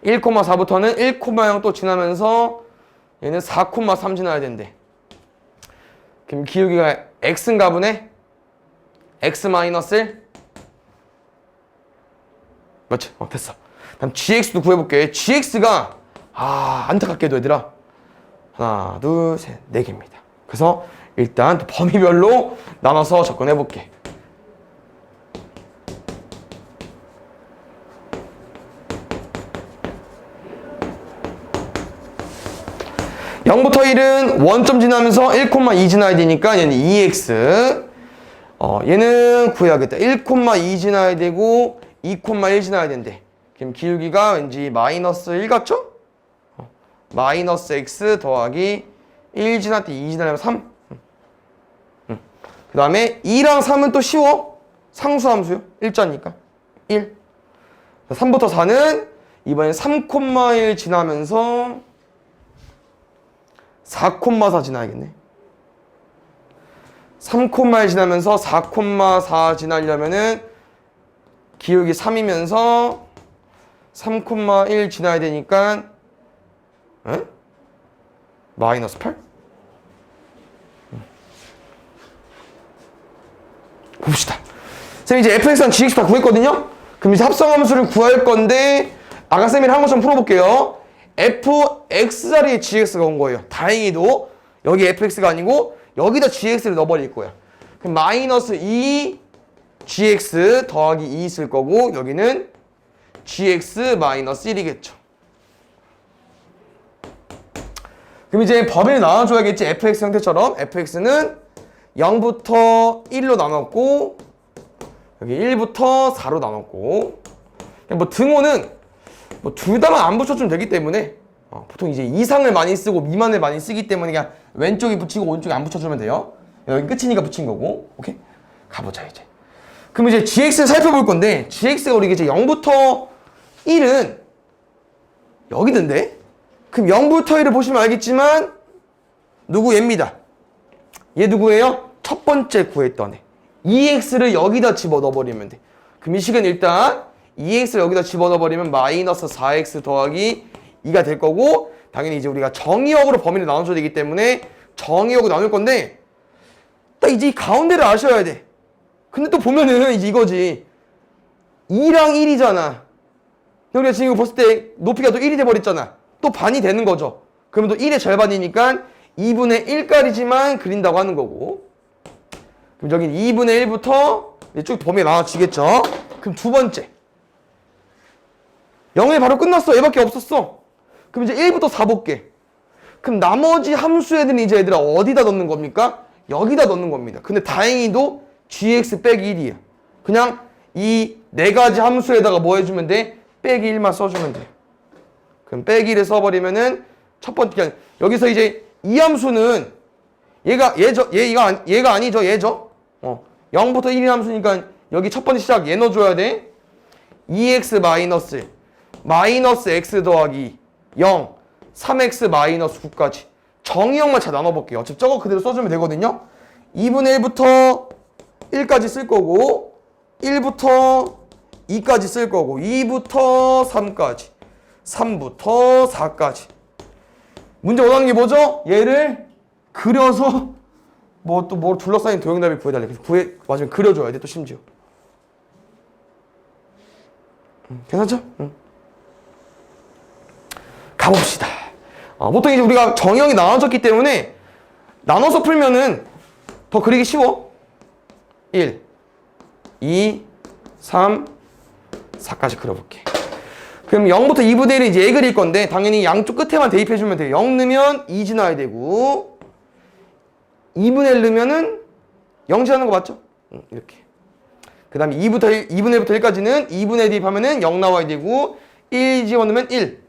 A: 1,4부터는 1,0 또 지나면서 얘는 4,3 지나야 된대. 그럼 기울기가 x인가 보네? x 마이너스 1? 맞지? 됐어. 다음 gx도 구해볼게. gx가 안타깝게도 얘들아 하나, 둘, 셋, 4개입니다. 그래서 일단 또 범위별로 나눠서 접근해볼게. (0부터 1은) 원점 지나면서 1,2 지나야 되니까 얘는 2x. 얘는 구해야겠다. 1,2 지나야 되고 2,1 지나야 된대. 그럼 기울기가 왠지 마이너스 1 같죠? 마이너스 x 더하기 1 지날 때 2 지나려면 3. 그 다음에 2랑 3은 또 쉬워. 상수함수요. 일자니까 1. 3부터 4는 이번엔 3,1 지나면서 4,4 지나야겠네. 3,1 지나면서 4,4 지나려면은 기울기 3이면서 3,1 지나야 되니까 마이너스 8? 봅시다. 쌤 이제 fx랑 gx 다 구했거든요? 그럼 이제 합성함수를 구할 건데, 아까 쌤이랑 한 것처럼 풀어볼게요. fx 자리에 gx가 온 거예요. 다행히도 여기 fx가 아니고 여기다 gx를 넣어버릴 거야. 그럼 마이너스 2 gx 더하기 2 있을 거고, 여기는 gx 마이너스 1이겠죠. 그럼 이제 범위를 나눠줘야겠지. fx 형태처럼 fx는 0부터 1로 나눴고, 여기 1부터 4로 나눴고, 뭐 등호는 뭐 둘 다만 안 붙여주면 되기 때문에 보통 이제 이상을 많이 쓰고 미만을 많이 쓰기 때문에 그냥 왼쪽에 붙이고 오른쪽에 안 붙여주면 돼요. 여기 끝이니까 붙인 거고. 오케이? 가보자 이제. 그럼 이제 gx를 살펴볼 건데, gx가 우리 이제 0부터 1은 여기던데? 그럼 0부터 1을 보시면 알겠지만 누구 얘입니다. 얘 누구예요? 첫 번째 구했던 애. 2x를 여기다 집어넣어버리면 돼. 그럼 이 식은 일단 2x를 여기다 집어넣어버리면 마이너스 4x 더하기 2가 될 거고, 당연히 이제 우리가 정의역으로 범위를 나눠줘야 되기 때문에 정의역으로 나눌 건데, 딱 이제 이 가운데를 아셔야 돼. 근데 또 보면은 이제 이거지. 2랑 1이잖아. 우리가 지금 봤을 때 높이가 또 1이 돼버렸잖아. 또 반이 되는 거죠. 그러면 또 1의 절반이니까 2분의 1까지만 그린다고 하는 거고. 그럼 여기 2분의 1부터 쭉 범위가 나눠지겠죠. 그럼 두 번째. 0이 바로 끝났어. 얘밖에 없었어. 그럼 이제 1부터 4 볼게. 그럼 나머지 함수 애들은 이제 얘들아 어디다 넣는 겁니까? 여기다 넣는 겁니다. 근데 다행히도 gx 빼기 1이야. 그냥 이 네 가지 함수에다가 뭐 해주면 돼? 빼기 1만 써주면 돼. 그럼 빼기 1을 써버리면은 첫 번째, 여기서 이제 이 함수는 얘가 아니죠. 얘죠. 0부터 1인 함수니까 여기 첫 번째 시작 얘 넣어줘야 돼. 2x 마이너스 x 더하기 0, 3x 마이너스 9까지. 정의역만 잘 나눠볼게요. 어차피 저거 그대로 써주면 되거든요. 2분의 1부터 1까지 쓸 거고, 1부터 2까지 쓸 거고, 2부터 3까지, 3부터 4까지. 문제 원하는 게 뭐죠? 얘를 그려서 뭐 또 뭐 둘러싸인 도형답을 구해달래. 그래서 맞으면 그려줘야 돼 또 심지어. 괜찮죠? 가봅시다. 보통 이제 우리가 정의형이 나눠졌기 때문에 나눠서 풀면은 더 그리기 쉬워. 1, 2, 3, 4까지 그려볼게. 그럼 0부터 2분의 1은 이제 얘 그릴 건데 당연히 양쪽 끝에만 대입해주면 돼요. 0 넣으면 2 지나야 되고 2분의 1 넣으면은 0 지나는 거 맞죠? 이렇게. 그 다음에 2분의 1부터 1까지는 2분의 1 대입하면은 0 나와야 되고 1 집어넣으면 1.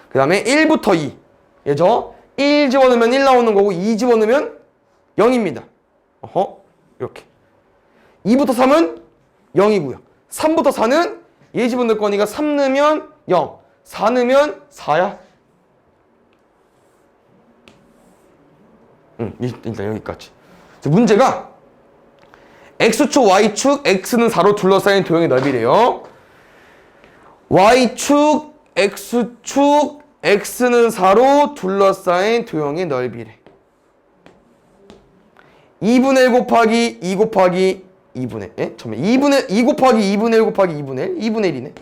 A: 그 다음에 1부터 2. 얘죠? 1 집어넣으면 1 나오는 거고 2 집어넣으면 0입니다. 이렇게. 2부터 3은 0이고요. 3부터 4는 얘 집어넣을 거니까 3 넣으면 0. 4 넣으면 4야. 일단 여기까지. 문제가 X축, Y축, X는 4로 둘러싸인 도형의 넓이래요. Y축, X축, X는 4로 둘러싸인 도형의 넓이래. 2분의 1 곱하기 2 곱하기 2분의 1? 잠깐만. 2 곱하기 2분의 1 곱하기 2분의 1? 2분의 1이네.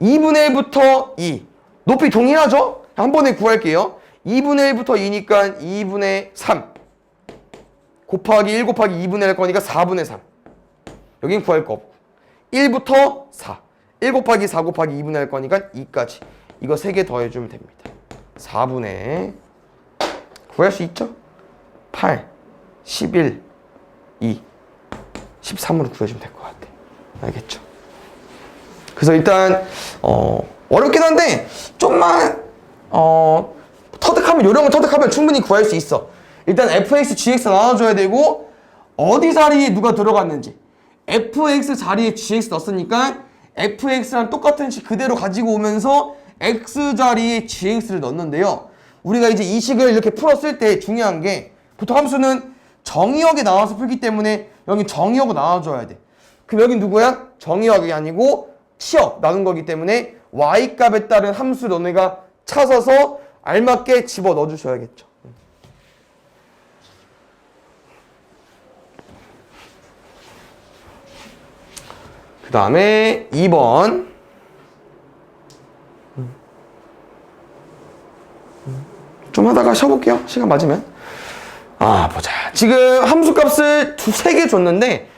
A: 2분의 1부터 2. 높이 동일하죠? 한 번에 구할게요. 2분의 1부터 2니까 2분의 3. 곱하기 1 곱하기 2분의 1 거니까 4분의 3. 여긴 구할 거 없고. 1부터 4. 1 곱하기 4 곱하기 2분의 1 거니까 2까지. 이거 3개 더해주면 됩니다. 4분의 구할 수 있죠? 8, 11, 2, 13으로 구해주면 될 것 같아. 알겠죠? 그래서 일단 어렵긴 한데 좀만 터득하면 요령을 터득하면 충분히 구할 수 있어. 일단 fx, gx 나눠줘야 되고 어디 자리에 누가 들어갔는지 fx 자리에 gx 넣었으니까 fx랑 똑같은 식 그대로 가지고 오면서 x 자리에 gx를 넣는데요. 우리가 이제 이 식을 이렇게 풀었을 때 중요한 게 보통 함수는 정의역에 나와서 풀기 때문에 여기 정의역으로 나눠줘야 돼. 그럼 여긴 누구야? 정의역이 아니고 치역 나눈 거기 때문에 y값에 따른 함수 너네가 찾아서 알맞게 집어 넣어주셔야겠죠. 그 다음에 2번. 좀 하다가 쉬어볼게요. 시간 맞으면. 보자. 지금 함수 값을 3개 줬는데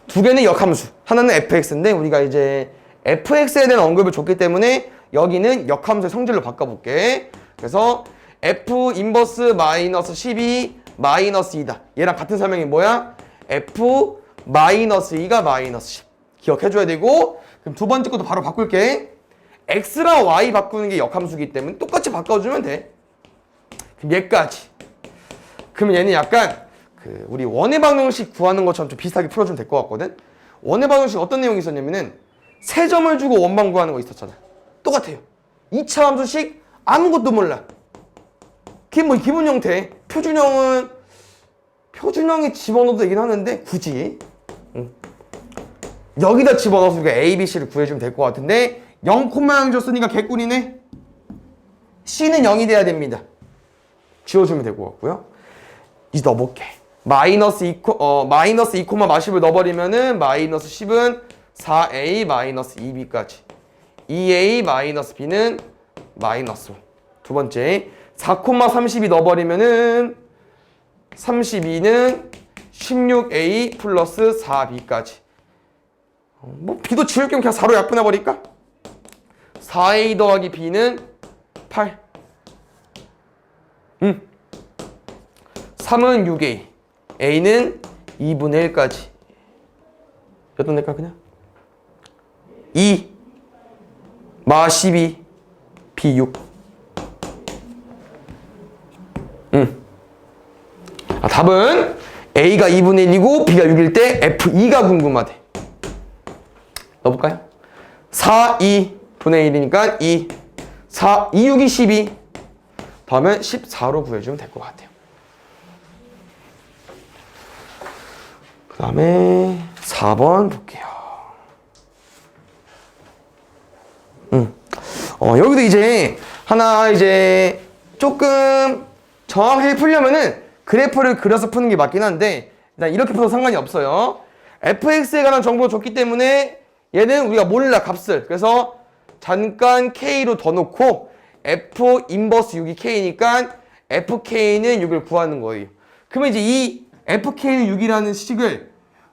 A: 2개는 역함수. 하나는 fx인데 우리가 이제 fx에 대한 언급을 줬기 때문에 여기는 역함수의 성질로 바꿔볼게. 그래서 f 인버스 마이너스 12 마이너스 2다. 얘랑 같은 설명이 뭐야? f 마이너스 2가 마이너스 10. 기억해줘야 되고 그럼 두 번째 것도 바로 바꿀게. x랑 y 바꾸는 게 역함수이기 때문에 똑같이 바꿔주면 돼. 그럼 얘까지. 그러면 얘는 약간 우리 원의 방정식 구하는 것처럼 좀 비슷하게 풀어주면 될 것 같거든. 원의 방정식 어떤 내용이 있었냐면은 세 점을 주고 원방 구하는 거 있었잖아. 똑같아요. 2차 함수식 아무것도 몰라. 그게 뭐 기본 형태. 표준형에 집어넣어도 되긴 하는데 굳이 여기다 집어넣어서 우리가 A, B, C를 구해주면 될 것 같은데 0,0 줬으니까 개꿀이네. C는 0이 돼야 됩니다. 지워주면 될 것 같고요. 이제 넣어볼게. 마이너스 2, 마이너스 2, 마십을 넣어버리면은 마이너스 10은 4A 마이너스 2B까지. 2A 마이너스 B는 마이너스 5. 두 번째. 4,32 넣어버리면은 32는 16A 플러스 4B까지. 뭐 B도 지울 겸 그냥 4로 약분해버릴까? 4A 더하기 B는 8. 3은 6A. A는 2분의 1까지. 몇 돈 낼까 그냥? 2 마 12 B 6. 답은 A가 2분의 1이고 B가 6일 때 F2가 궁금하대. 넣어볼까요? 4, 2분의 1이니까 2. 4, 2, 6이 12. 다음은 14로 구해주면 될 것 같아요. 그 다음에 4번 볼게요. 여기도 이제 하나 이제 조금 정확하게 풀려면은 그래프를 그려서 푸는 게 맞긴 한데 일단 이렇게 풀어도 상관이 없어요. fx에 관한 정보를 줬기 때문에 얘는 우리가 몰라 값을. 그래서 잠깐 K로 더 놓고 F 인버스 6이 K니까 FK는 6을 구하는 거예요. 그러면 이제 이 FK는 6이라는 식을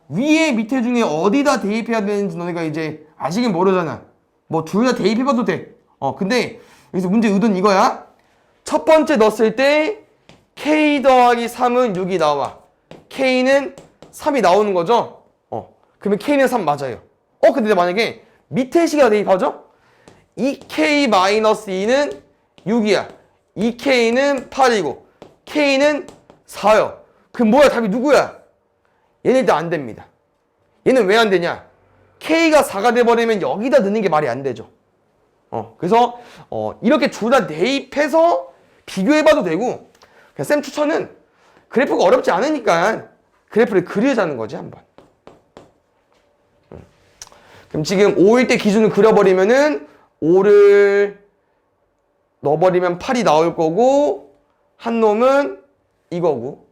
A: 위에 밑에 중에 어디다 대입해야 되는지 너네가 이제 아직은 모르잖아. 뭐 둘 다 대입해봐도 돼. 근데 여기서 문제 의도는 이거야. 첫 번째 넣었을 때 K 더하기 3은 6이 나와. K는 3이 나오는 거죠. 그러면 K는 3 맞아요. 근데 만약에 밑에 식에다 대입하죠? 2K-2는 6이야. 2K는 8이고 K는 4요. 그럼 뭐야? 답이 누구야? 얘네들 안 됩니다. 얘는 왜 안 되냐? K가 4가 돼버리면 여기다 넣는 게 말이 안 되죠. 그래서 이렇게 둘 다 대입해서 비교해봐도 되고, 그냥 쌤 추천은 그래프가 어렵지 않으니까 그래프를 그리자는 거지 한번. 그럼 지금 5일 때 기준을 그려버리면은 5를 넣어버리면 8이 나올 거고, 한 놈은 이거고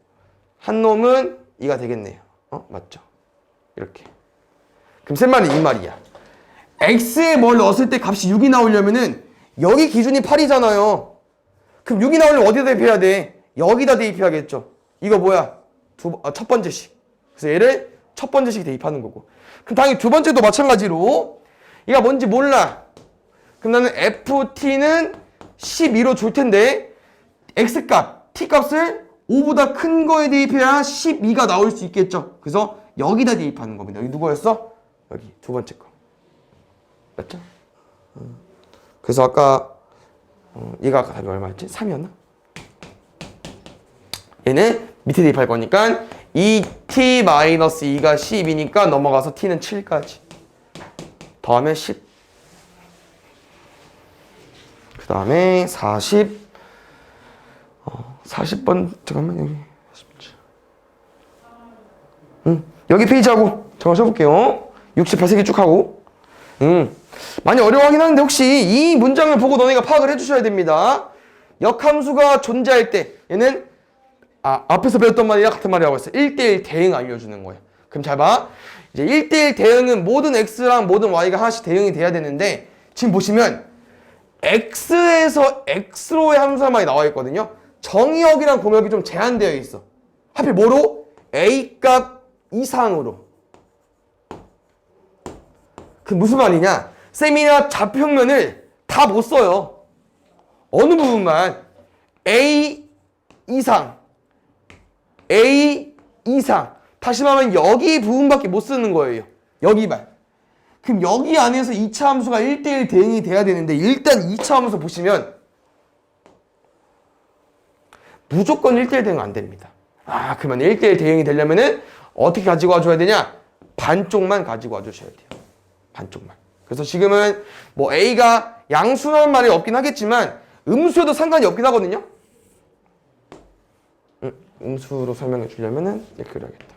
A: 한 놈은 이가 되겠네요. 맞죠? 이렇게. 그럼 쌤 말은 이 말이야. x에 뭘 넣었을 때 값이 6이 나오려면은 여기 기준이 8이잖아요. 그럼 6이 나오려면 어디다 대입해야 돼? 여기다 대입해야겠죠. 이거 뭐야? 첫 번째 식. 그래서 얘를 첫 번째 식 대입하는 거고. 그럼 당연히 두 번째도 마찬가지로 얘가 뭔지 몰라. 그럼 나는 ft는 12로 줄 텐데 x값, t값을 5보다 큰 거에 대입해야 12가 나올 수 있겠죠. 그래서 여기다 대입하는 겁니다. 여기 누구였어? 여기 두 번째 거. 맞죠? 그래서 아까 얘가 아까 답이 얼마였지? 3이었나? 얘는 밑에 대입할 거니까 2t-2가 10이니까 넘어가서 t는 7까지. 다음에 10. 그 다음에 40번 잠깐만 여기 40. 여기 페이지하고 정말 써볼게요. 68 세 개 쭉 하고. 많이 어려워하긴 하는데 혹시 이 문장을 보고 너네가 파악을 해주셔야 됩니다. 역함수가 존재할 때 얘는 앞에서 배웠던 말이랑 같은 말이라고 했어요. 1대1 대응 알려주는 거예요. 그럼 잘 봐. 이제 1대1 대응은 모든 x랑 모든 y가 하나씩 대응이 돼야 되는데 지금 보시면 x에서 x로의 함수만 나와 있거든요. 정의역이랑 공역이 좀 제한되어 있어. 하필 뭐로? a 값 이상으로. 그 무슨 말이냐? 쌤이나 좌표평면을 다 못 써요. 어느 부분만 a 이상, a 이상. 다시 말하면 여기 부분밖에 못 쓰는 거예요. 여기만. 그럼 여기 안에서 2차 함수가 1대1 대응이 돼야 되는데 일단 2차 함수 보시면 무조건 1대1 대응 안 됩니다. 그러면 1대1 대응이 되려면은 어떻게 가지고 와줘야 되냐? 반쪽만 가지고 와주셔야 돼요. 반쪽만. 그래서 지금은 뭐 A가 양수라는 말이 없긴 하겠지만 음수여도 상관이 없긴 하거든요. 음수로 설명해 주려면은 이렇게 그려야겠다.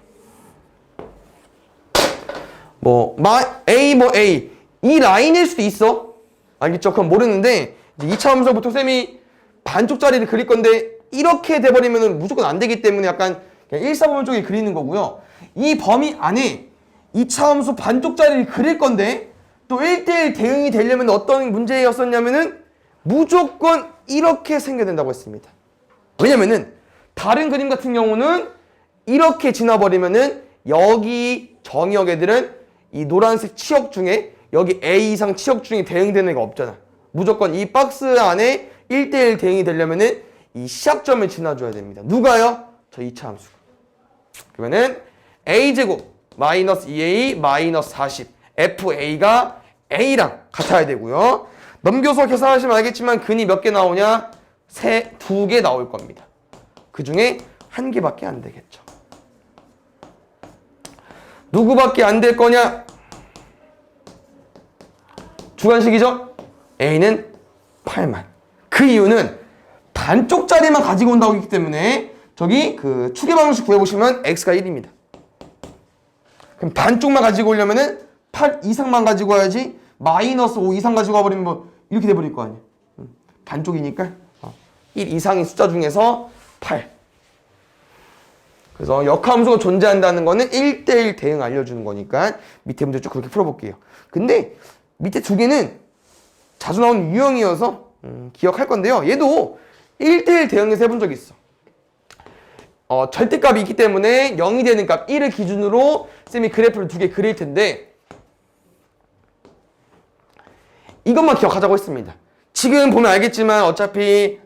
A: A 이 라인일 수도 있어. 알겠죠? 그건 모르는데 이제 2차 함수부터 쌤이 반쪽짜리를 그릴 건데 이렇게 돼버리면 무조건 안 되기 때문에 약간 그냥 1사분면 쪽에 그리는 거고요. 이 범위 안에 2차 함수 반쪽짜리를 그릴 건데 또 1대1 대응이 되려면 어떤 문제였었냐면은 무조건 이렇게 생겨야 된다고 했습니다. 왜냐면은 다른 그림 같은 경우는 이렇게 지나버리면은 여기 정의역 애들은 이 노란색 치역 중에 여기 A 이상 치역 중에 대응되는 애가 없잖아. 무조건 이 박스 안에 1대1 대응이 되려면은 이 시작점을 지나줘야 됩니다. 누가요? 저 2차 함수. 그러면은 A제곱 마이너스 2A 마이너스 40 FA가 A랑 같아야 되고요. 넘겨서 계산하시면 알겠지만 근이 몇 개 나오냐? 두 개 나올 겁니다. 그 중에 한 개밖에 안 되겠죠. 누구밖에 안 될 거냐? 주관식이죠? A는 8만. 그 이유는 반쪽짜리만 가지고 온다고 했기 때문에 저기 그 추계 방식 구해보시면 x가 1입니다. 그럼 반쪽만 가지고 오려면은 8 이상만 가지고 와야지 마이너스 5 이상 가지고 와버리면 뭐 이렇게 돼버릴 거 아니야. 반쪽이니까 1 이상의 숫자 중에서 8. 그래서 역함수가 존재한다는 거는 1대1 대응 알려주는 거니까 밑에 문제 쭉 그렇게 풀어볼게요. 근데 밑에 두 개는 자주 나오는 유형이어서 기억할 건데요. 얘도 1대1 대응해서 해본 적이 있어. 절대값이 있기 때문에 0이 되는 값 1을 기준으로 쌤이 그래프를 2개 그릴 텐데 이것만 기억하자고 했습니다. 지금 보면 알겠지만 어차피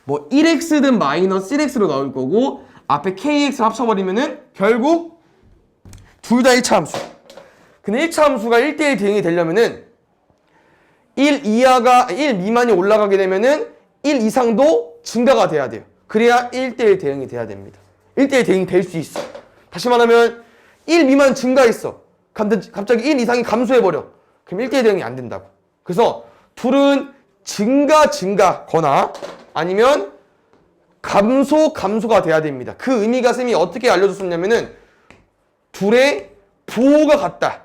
A: 뭐 1x든 마이너스 1x로 나올 거고 앞에 kx 합쳐버리면은 결국 둘 다 1차 함수. 근데 1차 함수가 1대1 대응이 되려면은 1 미만이 올라가게 되면은 1 이상도 증가가 돼야 돼요. 그래야 1대1 대응이 돼야 됩니다. 1대1 대응이 될 수 있어. 다시 말하면 1 미만 증가했어. 갑자기 1 이상이 감소해버려. 그럼 1대1 대응이 안 된다고. 그래서 둘은 증가거나 아니면 감소가 돼야 됩니다. 그 의미가 쌤이 어떻게 알려줬었냐면은 둘의 부호가 같다.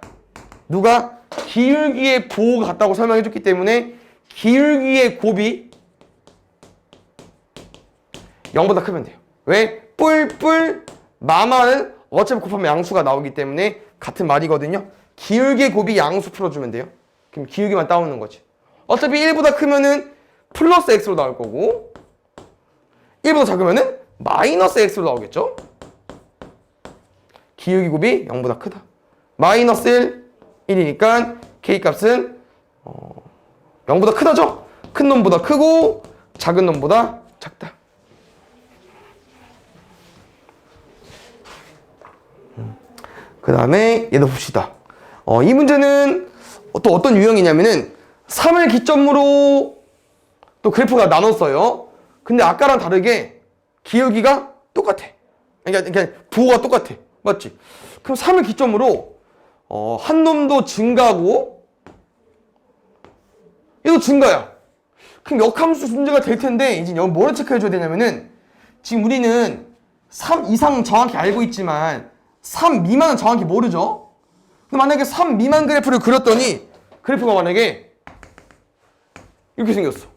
A: 누가? 기울기의 부호가 같다고 설명해줬기 때문에 기울기의 곱이 0보다 크면 돼요. 왜? 뿔뿔 마마는 어차피 곱하면 양수가 나오기 때문에 같은 말이거든요. 기울기의 곱이 양수 풀어주면 돼요. 그럼 기울기만 따오는 거지. 어차피 1보다 크면은 플러스 x로 나올 거고 1보다 작으면은 마이너스 x로 나오겠죠. 기울기 곱이 0보다 크다. 마이너스 1이니까 k값은 0보다 크다죠. 큰 놈보다 크고 작은 놈보다 작다. 그 다음에 얘도 봅시다. 이 문제는 또 어떤 유형이냐면은 3을 기점으로 또 그래프가 나눴어요. 근데 아까랑 다르게 기울기가 똑같아. 그러니까 부호가 똑같아. 맞지? 그럼 3을 기점으로 한 놈도 증가하고 얘도 증가야. 그럼 역함수 문제가 될 텐데 이제 여기 뭐를 체크해줘야 되냐면은 지금 우리는 3 이상 정확히 알고 있지만 3 미만은 정확히 모르죠? 근데 만약에 3 미만 그래프를 그렸더니 그래프가 만약에 이렇게 생겼어.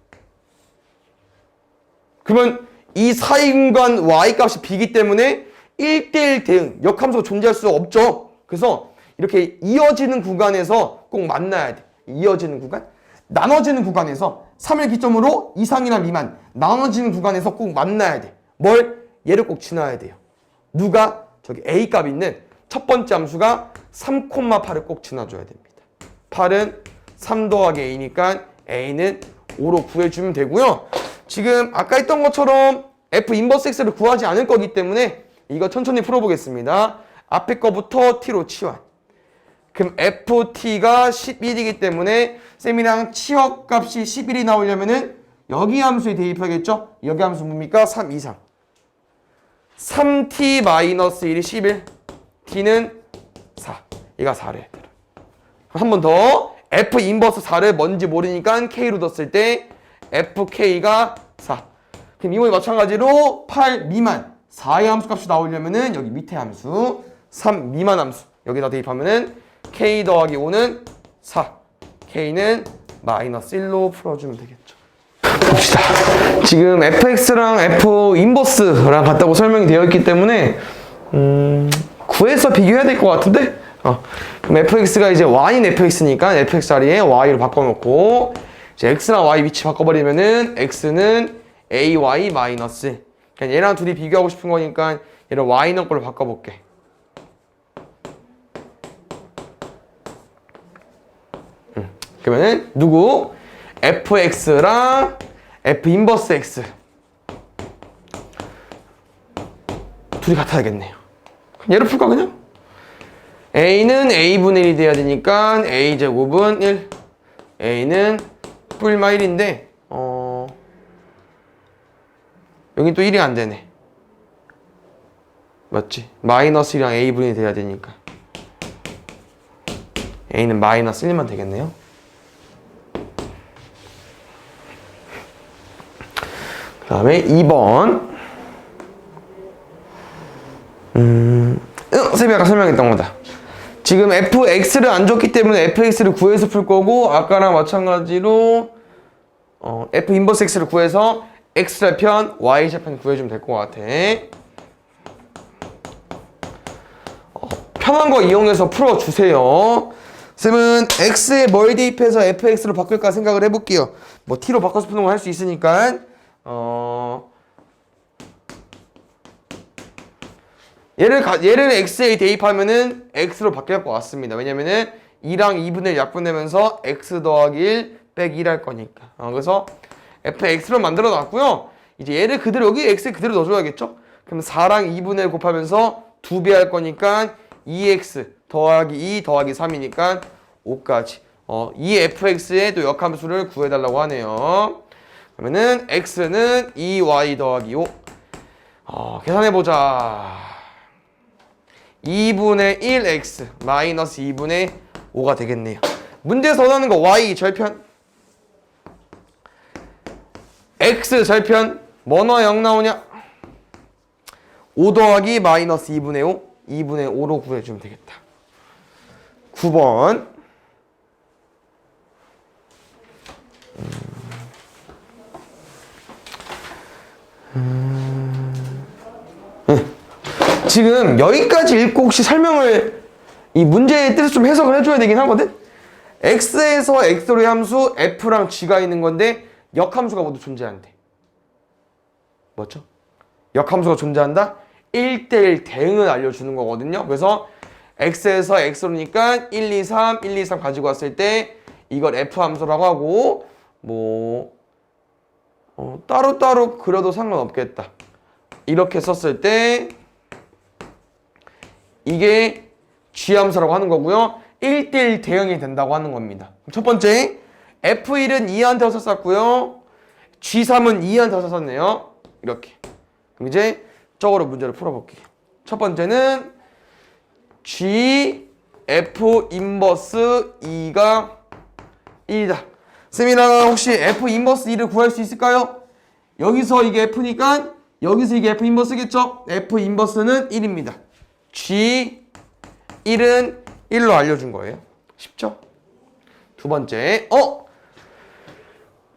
A: 그러면 이 사인간 y값이 b이기 때문에 1대1 대응, 역함수가 존재할 수 없죠. 그래서 이렇게 이어지는 구간에서 꼭 만나야 돼. 이어지는 구간? 나눠지는 구간에서 3을 기점으로 이상이나 미만 나눠지는 구간에서 꼭 만나야 돼. 뭘? 얘를 꼭 지나야 돼요. 누가? 저기 A값 있는 첫 번째 함수가 3,8을 꼭 지나줘야 됩니다. 8은 3 더하기 A니까 A는 5로 구해주면 되고요. 지금 아까 했던 것처럼 F 인버스 X를 구하지 않을 거기 때문에 이거 천천히 풀어보겠습니다. 앞에 거부터 T로 치환. 그럼 FT가 11이기 때문에 쌤이랑 치역값이 11이 나오려면은 여기 함수에 대입하겠죠? 여기 함수 뭡니까? 3 이상. 3t-1이 11, t는 4. 얘가 4래. 한 번 더. f 인버스 4를 뭔지 모르니까 k로 뒀을 때 fk가 4. 그럼 이번에 마찬가지로 8 미만 4의 함수 값이 나오려면은 여기 밑에 함수 3 미만 함수 여기다 대입하면은 k 더하기 5는 4. k는 마이너스 1로 풀어주면 되겠죠. 봅시다. 지금 fx랑 f 인버스랑 같다고 설명이 되어 있기 때문에 구해서 비교해야 될 것 같은데 그럼 fx가 이제 y인 fx니까 fx 자리에 y로 바꿔놓고 이제 x랑 y 위치 바꿔버리면은 x는 ay 마이너스 그냥 얘랑 둘이 비교하고 싶은 거니까 얘를 y는 걸로 바꿔볼게. 그러면은 누구? fx랑 f 인버스 x 둘이 같아야겠네요. 얘를 풀까 그냥? a는 a분의 1이 돼야 되니까 a제곱은 1 a는 뿔마 1인데 여긴 또 1이 안 되네. 맞지? 마이너스 1이랑 a분의 1이 돼야 되니까 a는 마이너스 1만 되겠네요. 그 다음에 2번 쌤이 아까 설명했던 거다. 지금 fx를 안 줬기 때문에 fx를 구해서 풀 거고 아까랑 마찬가지로 f 인버스 x를 구해서 x좌편, y좌편 구해주면 될 것 같아. 편한 거 이용해서 풀어주세요. 쌤은 x에 뭘 대입해서 fx로 바꿀까 생각을 해볼게요. 뭐 t로 바꿔서 푸는 거 할 수 있으니까 얘를 x에 대입하면은 x로 바뀔 것 같습니다. 왜냐면은 2랑 2분의 1 약분되면서 x 더하기 1 빼기 1 할 거니까. 그래서 fx로 만들어 놨고요. 이제 얘를 그대로 여기 x에 그대로 넣어줘야겠죠? 그럼 4랑 2분의 1 곱하면서 2배 할 거니까 2x 더하기 2 더하기 3이니까 5까지. 이 fx의 또 역함수를 구해달라고 하네요. 그러면은 x는 2y 더하기 5. 계산해보자. 2분의 1x 마이너스 2분의 5가 되겠네요. 문제에서 원하는 거 y 절편, x 절편, 뭐 나와 0 나오냐? 5 더하기 마이너스 2분의 5, 2분의 5로 구해주면 되겠다. 9번. 지금 여기까지 읽고 혹시 설명을 이 문제의 뜻을 좀 해석을 해줘야 되긴 하거든? x에서 x로의 함수 f랑 g가 있는 건데 역함수가 모두 존재한대. 뭐죠? 역함수가 존재한다? 1대1 대응을 알려주는 거거든요. 그래서 x에서 x로니까 1, 2, 3, 1, 2, 3 가지고 왔을 때 이걸 f함수라고 하고 뭐 따로따로 그려도 상관없겠다. 이렇게 썼을 때 이게 g함수라고 하는 거고요. 1대1 대응이 된다고 하는 겁니다. 첫 번째, f1은 2한테 썼고요. g3은 2한테 썼네요. 이렇게. 그럼 이제 저거로 문제를 풀어볼게요. 첫 번째는 g f 인버스 2가 1이다. 쌤이랑 혹시 f 인버스 2를 구할 수 있을까요? 여기서 이게 f니까 여기서 이게 f 인버스겠죠? f 인버스는 1입니다. g 1은 1로 알려준 거예요. 쉽죠? 두 번째,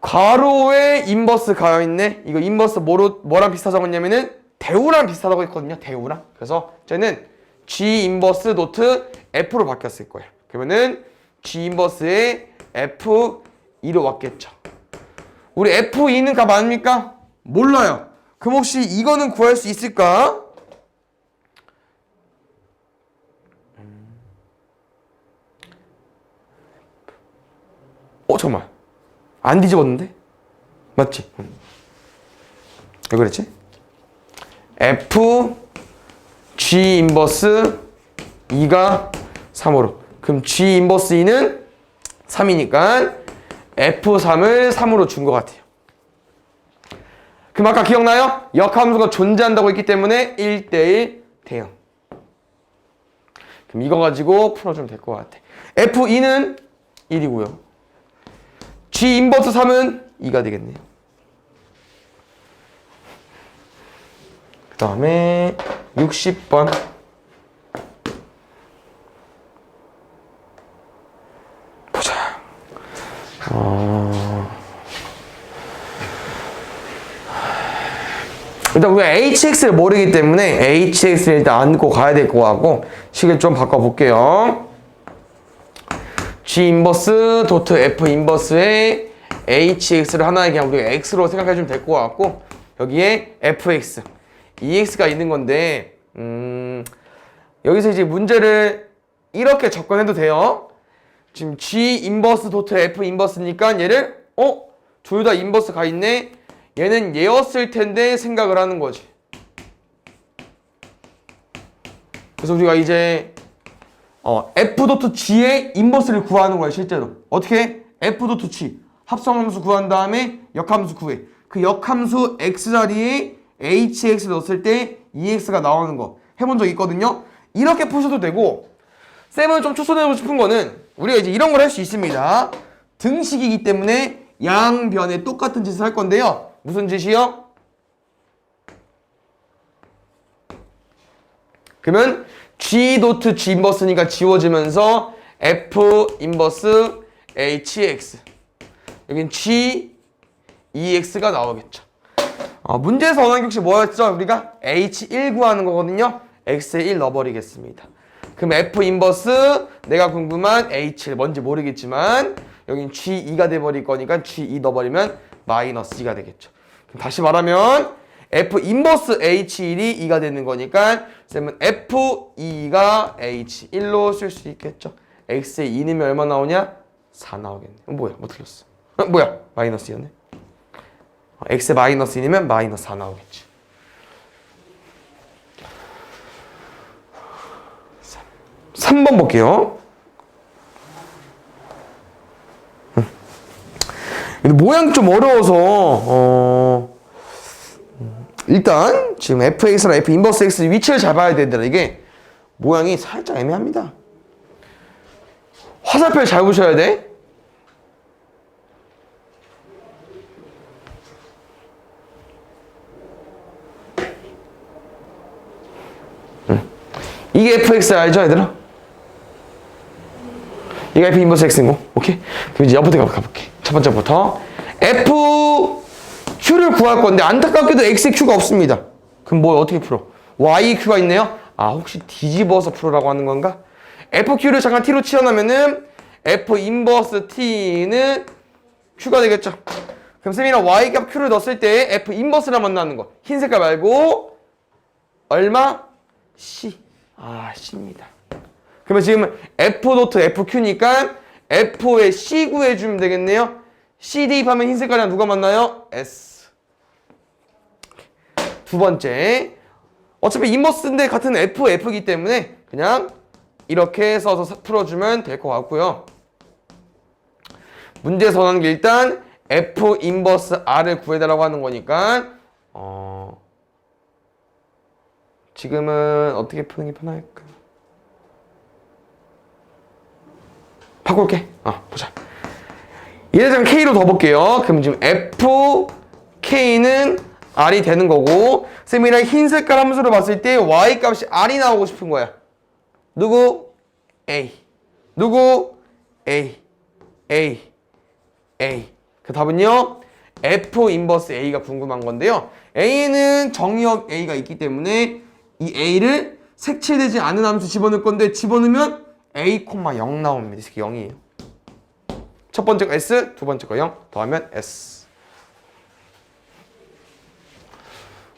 A: 괄호에 인버스 가여있네. 이거 인버스 뭐랑 비슷하다고 했냐면은 대우랑 비슷하다고 했거든요. 대우랑. 그래서 쟤는 g 인버스 노트 f로 바뀌었을 거예요. 그러면은 g 인버스에 f2로 왔겠죠. 우리 f2는 값 아닙니까? 몰라요. 그럼 혹시 이거는 구할 수 있을까? 잠깐만. 안 뒤집었는데? 맞지? 왜 그랬지? f g 인버스 2가 3으로. 그럼 g 인버스 2는 3이니까 f3을 3으로 준 것 같아요. 그럼 아까 기억나요? 역함수가 존재한다고 했기 때문에 1대1 대응. 그럼 이거 가지고 풀어주면 될 것 같아. f2는 1이고요. g 인버스 3은 2가 되겠네요. 그 다음에 60번. 보자. 일단 우리가 hx를 모르기 때문에 hx를 일단 안고 가야 될 것 같고 식을 좀 바꿔볼게요. g 인버스 도트 f 인버스에 hx를 하나의 그냥 우리가 x로 생각해주면 될 것 같고 여기에 fx, ex가 있는 건데 여기서 이제 문제를 이렇게 접근해도 돼요. 지금 g 인버스 도트 f 인버스니까 얘를 둘 다 인버스 가 있네. 얘는 얘였을 텐데 생각을 하는 거지. 그래서 우리가 이제 f.g의 인버스를 구하는 거야 실제로. 어떻게? f.g 합성함수 구한 다음에 역함수 구해. 그 역함수 x 자리에 hx 넣었을 때 ex가 나오는 거 해본 적 있거든요. 이렇게 푸셔도 되고 쌤은 좀 추천해보고 싶은 거는 우리가 이제 이런 걸 할 수 있습니다. 등식이기 때문에 양변에 똑같은 짓을 할 건데요. 무슨 짓이요? 그러면 g.g 인버스니까 지워지면서 f 인버스 hx 여긴 g ex가 나오겠죠. 문제에서 원하는 게 혹시 뭐였죠? 우리가 h1 구하는 거거든요. x에 1 넣어버리겠습니다. 그럼 f 인버스 내가 궁금한 H를 뭔지 모르겠지만 여긴 G2가 돼버릴 거니까 G2 넣어버리면 마이너스 2가 되겠죠. 그럼 다시 말하면 F 인버스 H1이 2가 되는 거니까 쌤은 F2가 H1로 쓸 수 있겠죠. X의 2 넣으면 얼마 나오냐? 4 나오겠네. 뭐야? 뭐 틀렸어? 뭐야? 마이너스 2였네. X의 마이너스 2이면 마이너스 4 나오겠지. 3번 볼게요. 모양이 좀 어려워서 일단 지금 fx랑 f 인버스 x 위치를 잘 봐야 되더라. 이게 모양이 살짝 애매합니다. 화살표를 잘 보셔야 돼. 이게 fx 알죠, 얘들아? 이게 f 인버스 x인 거. 오케이? 그럼 이제 옆부터 가볼게. 첫 번째부터 fq를 구할 건데 안타깝게도 xq가 없습니다. 그럼 뭐 어떻게 풀어? yq가 있네요. 아, 혹시 뒤집어서 풀으라고 하는 건가? fq를 잠깐 t로 치워놓으면은 f 인버스 t는 q가 되겠죠. 그럼 쌤이랑 y값 q를 넣었을 때 f 인버스랑 만나는 거. 흰 색깔 말고 얼마? c. 아, c입니다. 그러면 지금 f 노트 fq니까 f의 c 구해주면 되겠네요. c 대입하면 흰 색깔이랑 누가 만나요? s. 두 번째, 어차피 인버스인데 같은 f기 때문에 그냥 이렇게 써서 풀어주면 될 것 같고요. 문제에서 원하는 게 일단 f 인버스 r을 구해달라고 하는 거니까 지금은 어떻게 푸는 게 편할까? 바꿀게. 보자. 얘를 K로 더 볼게요. 그럼 지금 FK는 R이 되는 거고, 쌤이랑 흰 색깔 함수를 봤을 때 Y 값이 R이 나오고 싶은 거야. 누구? A. 누구? A. A. A. 그 답은요? F 인버스 A가 궁금한 건데요. A는 정의역 A가 있기 때문에 이 A를 색칠되지 않은 함수 집어넣을 건데 집어넣으면 A, 0 나옵니다. 이게 0이에요. 첫 번째 거 S, 두 번째 거 0 더하면 S.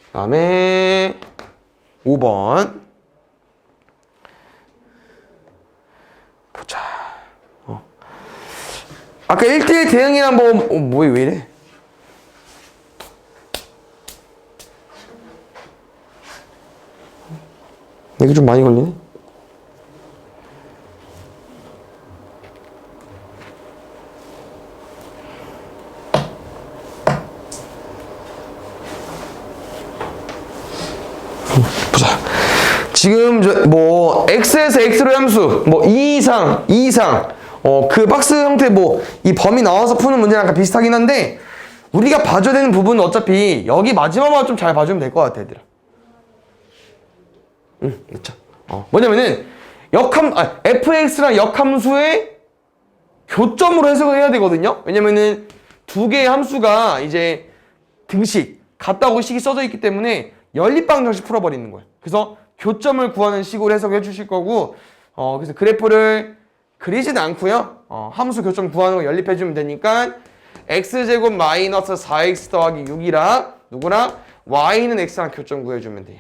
A: 그 다음에 5번 보자. 아까 1대1 대응이란 뭐야 왜 이래? 이게 좀 많이 걸리네. 보자. 지금 x에서 x로 함수 2 이상 그 박스 형태 이 범위 나와서 푸는 문제랑 약간 비슷하긴 한데 우리가 봐줘야 되는 부분은 어차피 여기 마지막만 좀 잘 봐주면 될 것 같아, 얘들아. 그렇죠. 뭐냐면은 fx랑 역함수의 교점으로 해석을 해야 되거든요. 왜냐면은 두 개의 함수가 이제 등식 같다고 식이 써져 있기 때문에 연립방정식 풀어버리는 거예요. 그래서 교점을 구하는 식으로 해석해 주실 거고, 그래서 그래프를 그리진 않고요. 함수 교점 구하는 거 연립해 주면 되니까 x제곱 마이너스 4x 더하기 6이랑 누구랑 y는 x랑 교점 구해주면 돼요.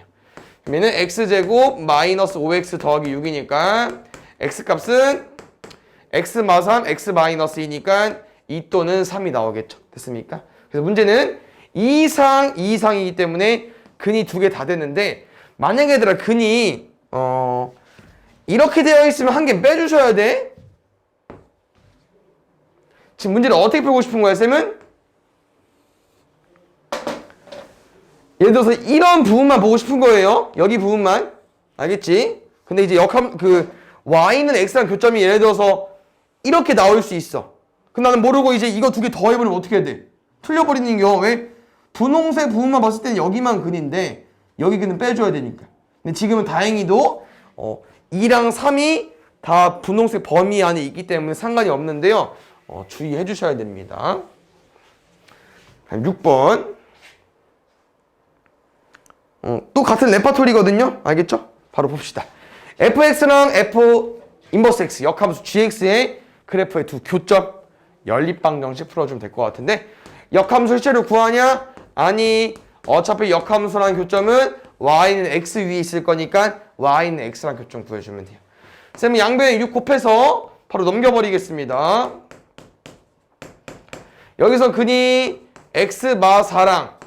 A: 그러면은 x제곱 마이너스 5x 더하기 6이니까 x값은 x 마 3 x 마이너스 2니까 2 또는 3이 나오겠죠. 됐습니까? 그래서 문제는 2 이상이기 때문에 근이 두 개 다 됐는데 만약에 얘들아 근이 이렇게 되어 있으면 한 개 빼주셔야 돼. 지금 문제를 어떻게 풀고 싶은 거야, 쌤은? 예를 들어서 이런 부분만 보고 싶은 거예요. 여기 부분만. 알겠지? 근데 이제 y는 x랑 교점이 예를 들어서 이렇게 나올 수 있어. 그럼 나는 모르고 이제 이거 두 개 더해버리면 어떻게 해야 돼? 틀려버리는 경우. 왜? 분홍색 부분만 봤을 때는 여기만 근인데 여기 근은 빼줘야 되니까. 근데 지금은 다행히도 2랑 3이 다 분홍색 범위 안에 있기 때문에 상관이 없는데요. 주의해 주셔야 됩니다. 6번. 또 같은 레파토리거든요. 알겠죠? 바로 봅시다. fx랑 인버스 x, 역함수 gx의 그래프의 두 교점 연립방정식 풀어주면 될 것 같은데 역함수 실제로 구하냐? 아니 어차피 역함수라는 교점은 y는 x 위에 있을 거니까 y는 x랑 교점 구해주면 돼요. 쌤은 양변에 6 곱해서 바로 넘겨버리겠습니다. 여기서 근이 x 마 4랑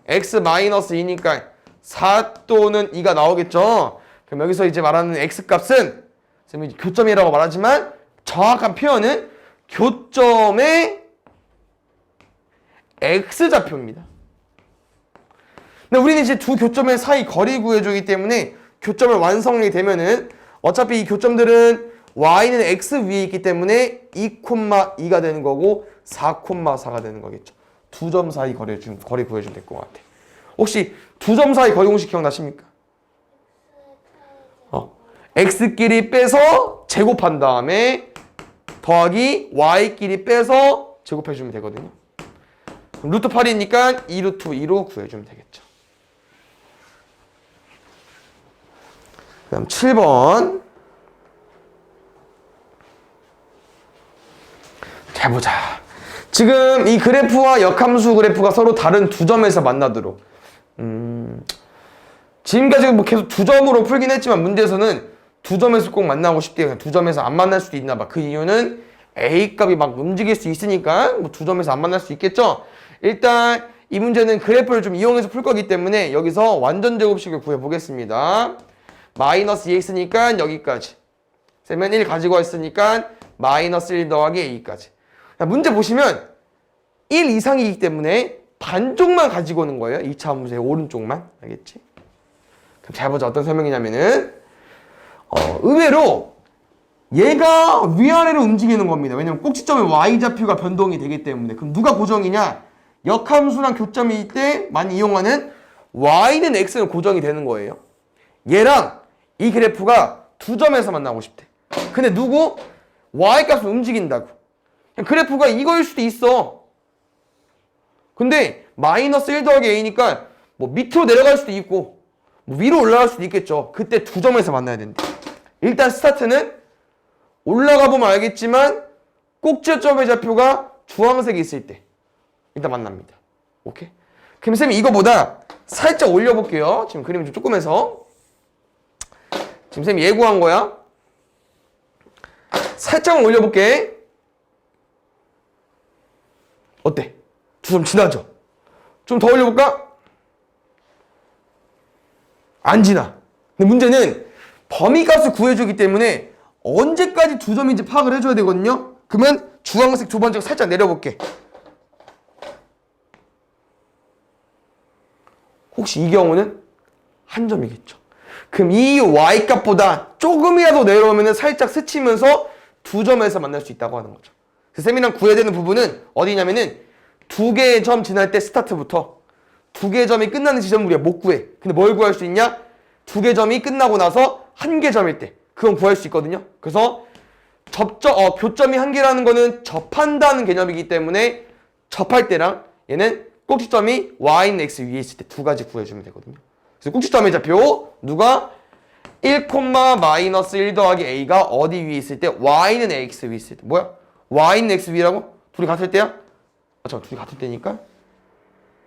A: x 마이너스 2니까 4 또는 2가 나오겠죠. 그럼 여기서 이제 말하는 x 값은 쌤이 교점이라고 말하지만 정확한 표현은 교점의 x좌표입니다. 근데 우리는 이제 두 교점의 사이 거리 구해주기 때문에 교점을 완성하게 되면은 어차피 이 교점들은 y는 x 위에 있기 때문에 2,2가 되는 거고 4,4가 되는 거겠죠. 두 점 사이 거리 구해주면 될 것 같아. 혹시 두 점 사이 거리 공식 기억나십니까? x끼리 빼서 제곱한 다음에 더하기 y끼리 빼서 제곱해주면 되거든요. 루트 8이니까 2루트 2로 구해주면 되겠죠. 그 다음 7번. 잘 보자. 지금 이 그래프와 역함수 그래프가 서로 다른 두 점에서 만나도록 지금까지 뭐 계속 두 점으로 풀긴 했지만 문제에서는 두 점에서 꼭 만나고 싶대요. 두 점에서 안 만날 수도 있나 봐. 그 이유는 A 값이 막 움직일 수 있으니까 뭐 두 점에서 안 만날 수 있겠죠. 일단 이 문제는 그래프를 좀 이용해서 풀 거기 때문에 여기서 완전 제곱식을 구해 보겠습니다. 마이너스 2x니까 여기까지. 쌤은 1 가지고 있으니까 마이너스 1 더하기 a까지. 문제 보시면 1 이상이기 때문에 반쪽만 가지고 오는 거예요. 2차 함수의 오른쪽만. 알겠지? 그럼 잘 보자. 어떤 설명이냐면은 의외로 얘가 위아래로 움직이는 겁니다. 왜냐면 꼭지점의 y좌표가 변동이 되기 때문에. 그럼 누가 고정이냐? 역함수랑 교점일 때 많이 이용하는 y는 x는 고정이 되는 거예요. 얘랑 이 그래프가 두 점에서 만나고 싶대. 근데 누구? y값을 움직인다고. 그래프가 이거일 수도 있어. 근데 마이너스 1 더하기 a니까 뭐 밑으로 내려갈 수도 있고 뭐 위로 올라갈 수도 있겠죠. 그때 두 점에서 만나야 된대. 일단 스타트는 올라가 보면 알겠지만 꼭지점의 좌표가 주황색이 있을 때 일단 만납니다. 오케이? 그럼 쌤이 이거보다 살짝 올려볼게요. 지금 그림이 좀 조그매서 지금 쌤이 예고한 거야. 살짝 올려볼게. 어때? 두 점 지나죠? 좀 더 올려볼까? 안 지나. 근데 문제는 범위값을 구해주기 때문에 언제까지 두 점인지 파악을 해줘야 되거든요. 그러면 주황색 두 번째가 살짝 내려볼게. 혹시 이 경우는 한 점이겠죠. 그럼 이 y값보다 조금이라도 내려오면 살짝 스치면서 두 점에서 만날 수 있다고 하는 거죠. 쌤이랑 구해야 되는 부분은 어디냐면은 두 개의 점 지날 때 스타트부터 두 개의 점이 끝나는 지점 우리가 못 구해. 근데 뭘 구할 수 있냐? 두 개 점이 끝나고 나서 한 개 점일 때 그건 구할 수 있거든요. 그래서 교점이 한 개라는 거는 접한다는 개념이기 때문에 접할 때랑 얘는 꼭지점이 y는 x 위에 있을 때 두 가지 구해주면 되거든요. 그래서 꼭지점의 좌표 누가 1, 마이너스 1 더하기 a가 어디 위에 있을 때 y는 x 위에 있을 때 뭐야? y는 x 위라고? 둘이 같을 때야? 잠깐 둘이 같을 때니까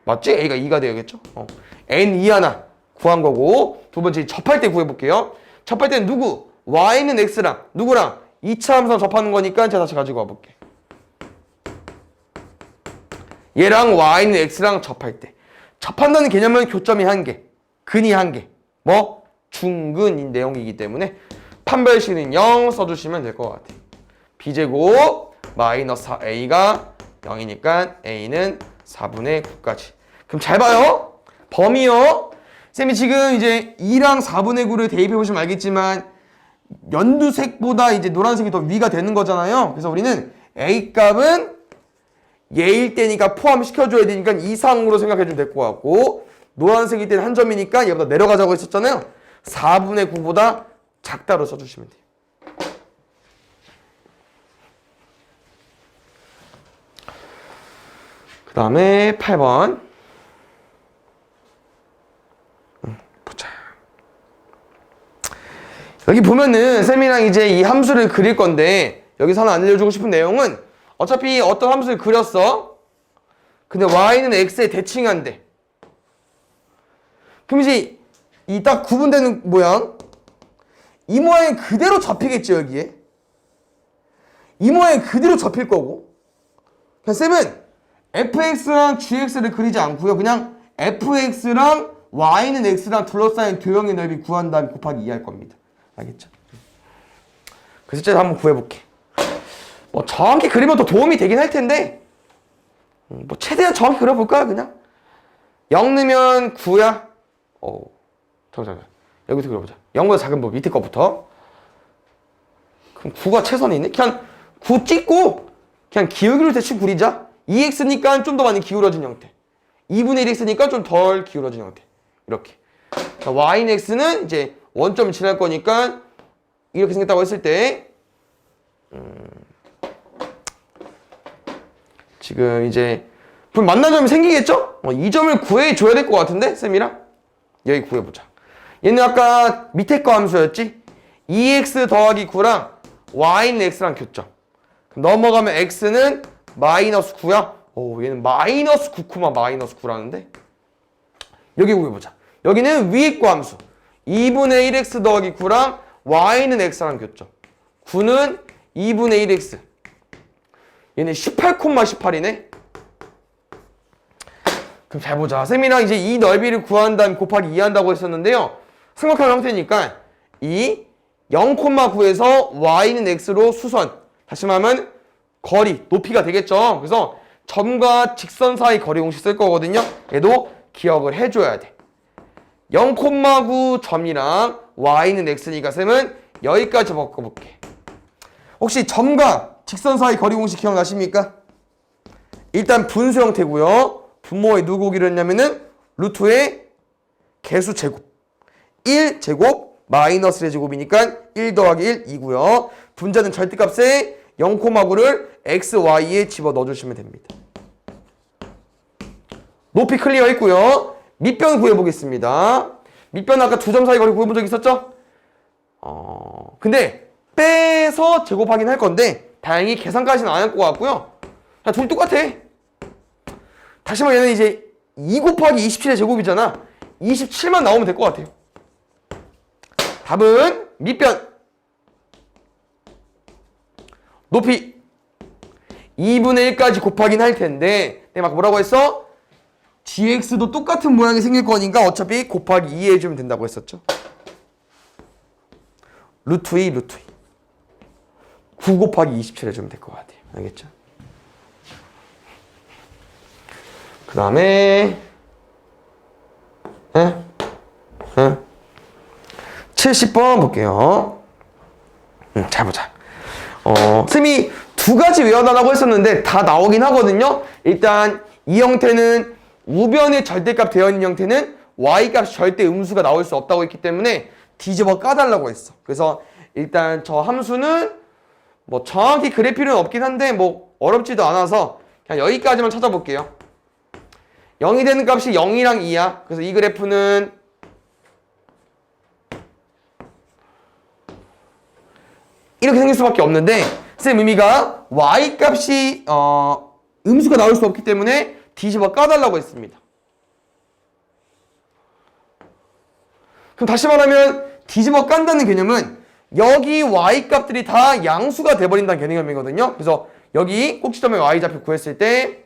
A: 맞지? a가 2가 되겠죠? n 2 하나 구한 거고 두 번째 접할 때 구해볼게요. 접할 때는 누구? y는 x랑 누구랑? 2차 함수랑 접하는 거니까 제가 다시 가지고 와볼게. 얘랑 y는 x랑 접할 때 접한다는 개념은 교점이 한 개, 근이 한 개, 뭐 중근인 내용이기 때문에 판별식은 0 써주시면 될 것 같아요. b제곱 마이너스 4a가 0이니까 a는 4분의 9까지. 그럼 잘 봐요. 범위요. 쌤이 지금 이제 2랑 4분의 9를 대입해 보시면 알겠지만 연두색보다 이제 노란색이 더 위가 되는 거잖아요. 그래서 우리는 a 값은 얘일 때니까 포함시켜줘야 되니까 이상으로 생각해주면 될 것 같고 노란색일 때는 한 점이니까 얘보다 내려가자고 했었잖아요. 4분의 9보다 작다로 써주시면 돼요. 그 다음에 8번 보자. 여기 보면은 쌤이랑 이제 이 함수를 그릴 건데 여기서 하나 알려주고 싶은 내용은 어차피 어떤 함수를 그렸어. 근데 y는 x에 대칭한대. 그럼 이제 이 딱 구분되는 모양, 이 모양이 그대로 잡히겠죠. 여기에 이 모양이 그대로 잡힐 거고, 그냥 쌤은 fx랑 gx를 그리지 않고요, 그냥 fx랑 y는 x랑 둘러싸인 도형의 넓이 구한 다음에 곱하기 2 할 겁니다. 알겠죠? 그래서 제가 한번 구해볼게. 뭐 정확히 그리면 더 도움이 되긴 할 텐데 뭐 최대한 정확히 그려볼까 그냥? 0 넣으면 9야. 잠깐만. 여기부터 그려보자. 0보다 작은 법 밑에 거부터. 그럼 9가 최선이네? 그냥 9 찍고 그냥 기울기로 대충 그리자. 2x니까 좀 더 많이 기울어진 형태, 2분의 1x니까 좀 덜 기울어진 형태. 이렇게. y는 x는 이제 원점을 지날 거니까 이렇게 생겼다고 했을 때 지금 이제 그럼 만난 점이 생기겠죠? 이 점을 구해줘야 될 것 같은데 쌤이랑? 여기 구해보자. 얘는 아까 밑에 거 함수였지? 2x 더하기 9랑 y는 x랑 교점. 그럼 넘어가면 x는 마이너스 9야? 얘는 마이너스 9, 마이너스 9라는데? 여기 구해보자. 여기는 위에 거 함수 2분의 1x 더하기 9랑 y는 x랑 교점. 9는 2분의 1x. 얘는 18,18이네? 그럼 잘 보자. 쌤이랑 이제 이 넓이를 구한 다음에 곱하기 2 한다고 했었는데요. 삼각형 형태니까 이 0,9에서 y는 x로 수선. 다시 말하면 거리, 높이가 되겠죠. 그래서 점과 직선 사이 거리 공식 쓸 거거든요. 얘도 기억을 해줘야 돼. 0,9 점이랑 y는 x니까 쌤은 여기까지 바꿔볼게. 혹시 점과 직선 사이 거리 공식 기억나십니까? 일단 분수 형태고요. 분모에 누구 그렸냐면은 루트의 개수 제곱 1제곱 마이너스 1제곱이니까 1 더하기 1 2고요. 분자는 절대값에 0,9를 x, y에 집어 넣어주시면 됩니다. 높이 클리어 했고요. 밑변 구해보겠습니다. 밑변 아까 두 점 사이 거리 구해본 적 있었죠? 근데 빼서 제곱하긴 할 건데 다행히 계산까지는 안 할 것 같고요. 둘이 똑같아. 다시 말해 얘는 이제 2 곱하기 27의 제곱이잖아. 27만 나오면 될 것 같아요. 답은 밑변 높이 2분의 1까지 곱하긴 할 텐데 내가 막 뭐라고 했어? gx도 똑같은 모양이 생길 거니까 어차피 곱하기 2 해주면 된다고 했었죠. 루트 2 루트 2 9 곱하기 27 해주면 될 것 같아요. 알겠죠? 그 다음에 70번 볼게요. 잘 보자. 쌤이 두 가지 외워달라고 했었는데 다 나오긴 하거든요. 일단 이 형태는 우변의 절대값 되어 있는 형태는 y값 절대 음수가 나올 수 없다고 했기 때문에 뒤집어 까달라고 했어. 그래서 일단 저 함수는 뭐 정확히 그릴 필요는 없긴 한데 뭐 어렵지도 않아서 그냥 여기까지만 찾아볼게요. 0이 되는 값이 0이랑 2야. 그래서 이 그래프는 이렇게 생길 수밖에 없는데 쌤 의미가 y값이 음수가 나올 수 없기 때문에 뒤집어 까달라고 했습니다. 그럼 다시 말하면 뒤집어 깐다는 개념은 여기 y값들이 다 양수가 돼버린다는 개념이거든요. 그래서 여기 꼭지점에 y좌표 구했을 때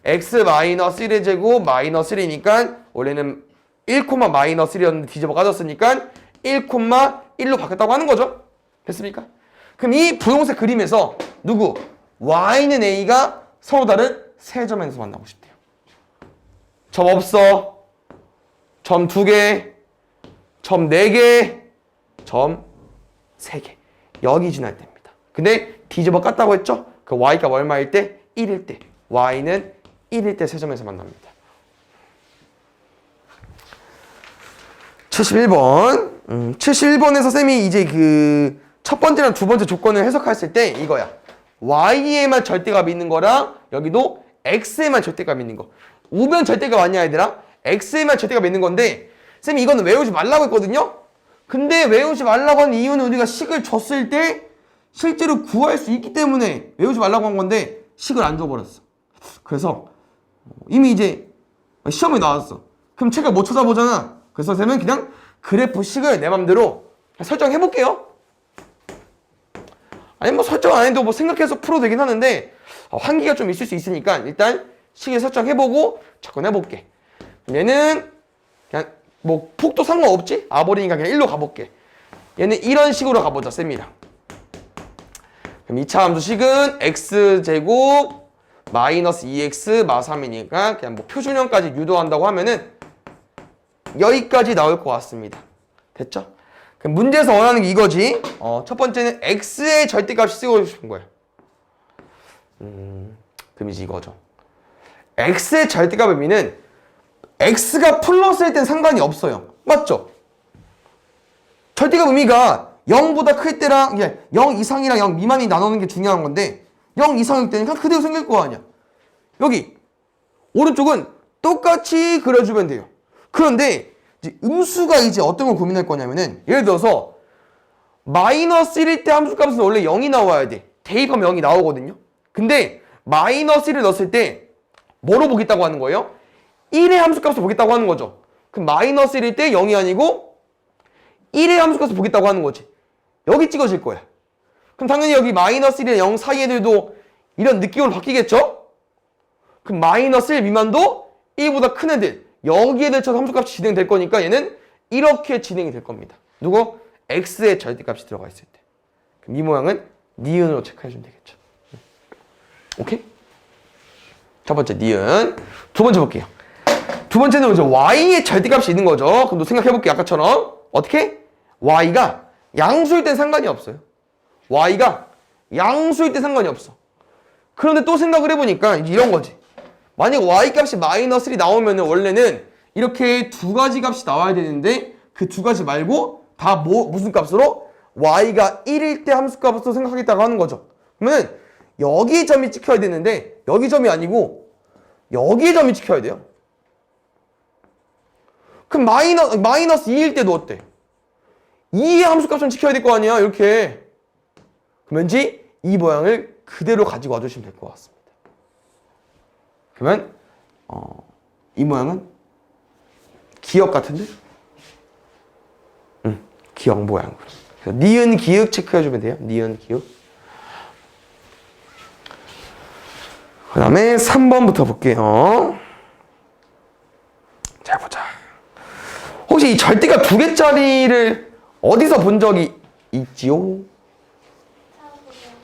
A: x-1의 제곱 마이너스 1이니까 원래는 1, 마이너스 1이었는데 뒤집어 까졌으니까 1,1로 바뀌었다고 하는 거죠. 됐습니까? 그럼 이 분홍색 그림에서 누구? y는 a가 서로 다른 세 점에서 만나고 싶대요. 점 없어. 점 2개. 점 4개. 점 3개. 여기 지날 때입니다. 근데 뒤집어 깠다고 했죠? 그 y가 얼마일 때? 1일 때. y는 1일 때 세 점에서 만납니다. 71번. 71번에서 쌤이 이제 그 첫 번째랑 두 번째 조건을 해석했을 때 이거야. y에만 절대값이 있는 거랑 여기도 x에만 절대값이 있는 거. 우변 절대값 아니야 얘들아? x에만 절대값이 있는 건데 쌤이 이거는 외우지 말라고 했거든요. 근데 외우지 말라고 하는 이유는 우리가 식을 줬을 때 실제로 구할 수 있기 때문에 외우지 말라고 한 건데 식을 안 줘버렸어. 그래서 이미 이제 시험에 나왔어. 그럼 책을 못 찾아보잖아. 그래서 선생님은 그냥 그래프 식을 내 맘대로 설정해 볼게요. 아니 뭐 설정 안 해도 뭐 생각해서 풀어도 되긴 하는데 한계가 좀 있을 수 있으니까 일단 식을 설정해보고 접근해볼게. 얘는 그냥 뭐 폭도 상관없지? 아버리니까 그냥 1로 가볼게. 얘는 이런 식으로 가보자, 쌤이랑. 그럼 2차 함수식은 x제곱 마이너스 2x 마 3이니까 그냥 뭐 표준형까지 유도한다고 하면은 여기까지 나올 것 같습니다. 됐죠? 그럼 문제에서 원하는 게 이거지. 첫 번째는 x의 절대값이 쓰고 싶은 거예요. 그럼 이제 이거죠. x의 절대값 의미는 x가 플러스일 땐 상관이 없어요. 맞죠? 절대값 의미가 0보다 클 때랑 0 이상이랑 0 미만이 나누는 게 중요한 건데 0 이상일 때는 그냥 그대로 생길 거 아니야. 여기 오른쪽은 똑같이 그려주면 돼요. 그런데 이제 음수가 이제 어떤 걸 고민할 거냐면은 예를 들어서 마이너스 1일 때 함수값은 원래 0이 나와야 돼. 대입하면 0이 나오거든요. 근데 마이너스 1을 넣었을 때 뭐로 보겠다고 하는 거예요? 1의 함수값을 보겠다고 하는 거죠. 그럼 마이너스 1일 때 0이 아니고 1의 함수값을 보겠다고 하는 거지. 여기 찍어질 거야. 그럼 당연히 여기 마이너스 1에 0 사이 애들도 이런 느낌으로 바뀌겠죠? 그럼 마이너스 1 미만도 1보다 큰 애들 여기에 대해서 함수값이 진행될 거니까 얘는 이렇게 진행이 될 겁니다. 누구? x의 절대값이 들어가 있을 때. 그럼 이 모양은 니은으로 체크해주면 되겠죠. 오케이? 첫 번째 니은. 두 번째 볼게요. 두 번째는 이제 y의 절대값이 있는 거죠. 그럼 또 생각해볼게요. 아까처럼 어떻게? y가 양수일 땐 상관이 없어요. y가 양수일 때 상관이 없어. 그런데 또 생각을 해보니까 이제 이런 거지. 만약 y값이 마이너스 1이 나오면 원래는 이렇게 두 가지 값이 나와야 되는데 그 두 가지 말고 다 무슨 값으로? y가 1일 때 함수값으로 생각하겠다고 하는 거죠. 그러면 여기 점이 찍혀야 되는데 여기 점이 아니고 여기 점이 찍혀야 돼요. 그럼 마이너스 2일 때도 어때? 2의 함수값은 지켜야 될 거 아니야, 이렇게. 그럼 왠지 이 모양을 그대로 가지고 와주시면 될 것 같습니다. 그러면 이 모양은 기역 같은데? 기역 모양으로. 니은 기역 체크해주면 돼요. 니은 기역. 그 다음에 3번부터 볼게요. 자, 보자. 혹시 이 절대값 2개짜리를 어디서 본 적이 있지요?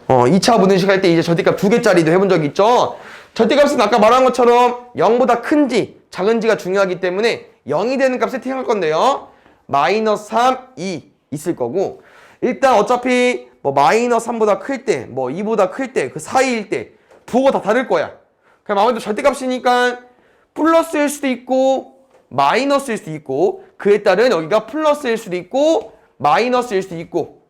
A: 2차 분해식 할 때 이제 절대값 2개짜리도 해본 적이 있죠? 절대값은 아까 말한 것처럼 0보다 큰지 작은지가 중요하기 때문에 0이 되는 값 세팅할 건데요. 마이너스 3, 2 있을 거고 일단 어차피 뭐 마이너스 3보다 클 때, 뭐 2보다 클 때, 그 사이일 때 부호가 다 다를 거야. 그럼 아무래도 절대값이니까 플러스일 수도 있고 마이너스일 수도 있고 그에 따른 여기가 플러스일 수도 있고 마이너스일 수도 있고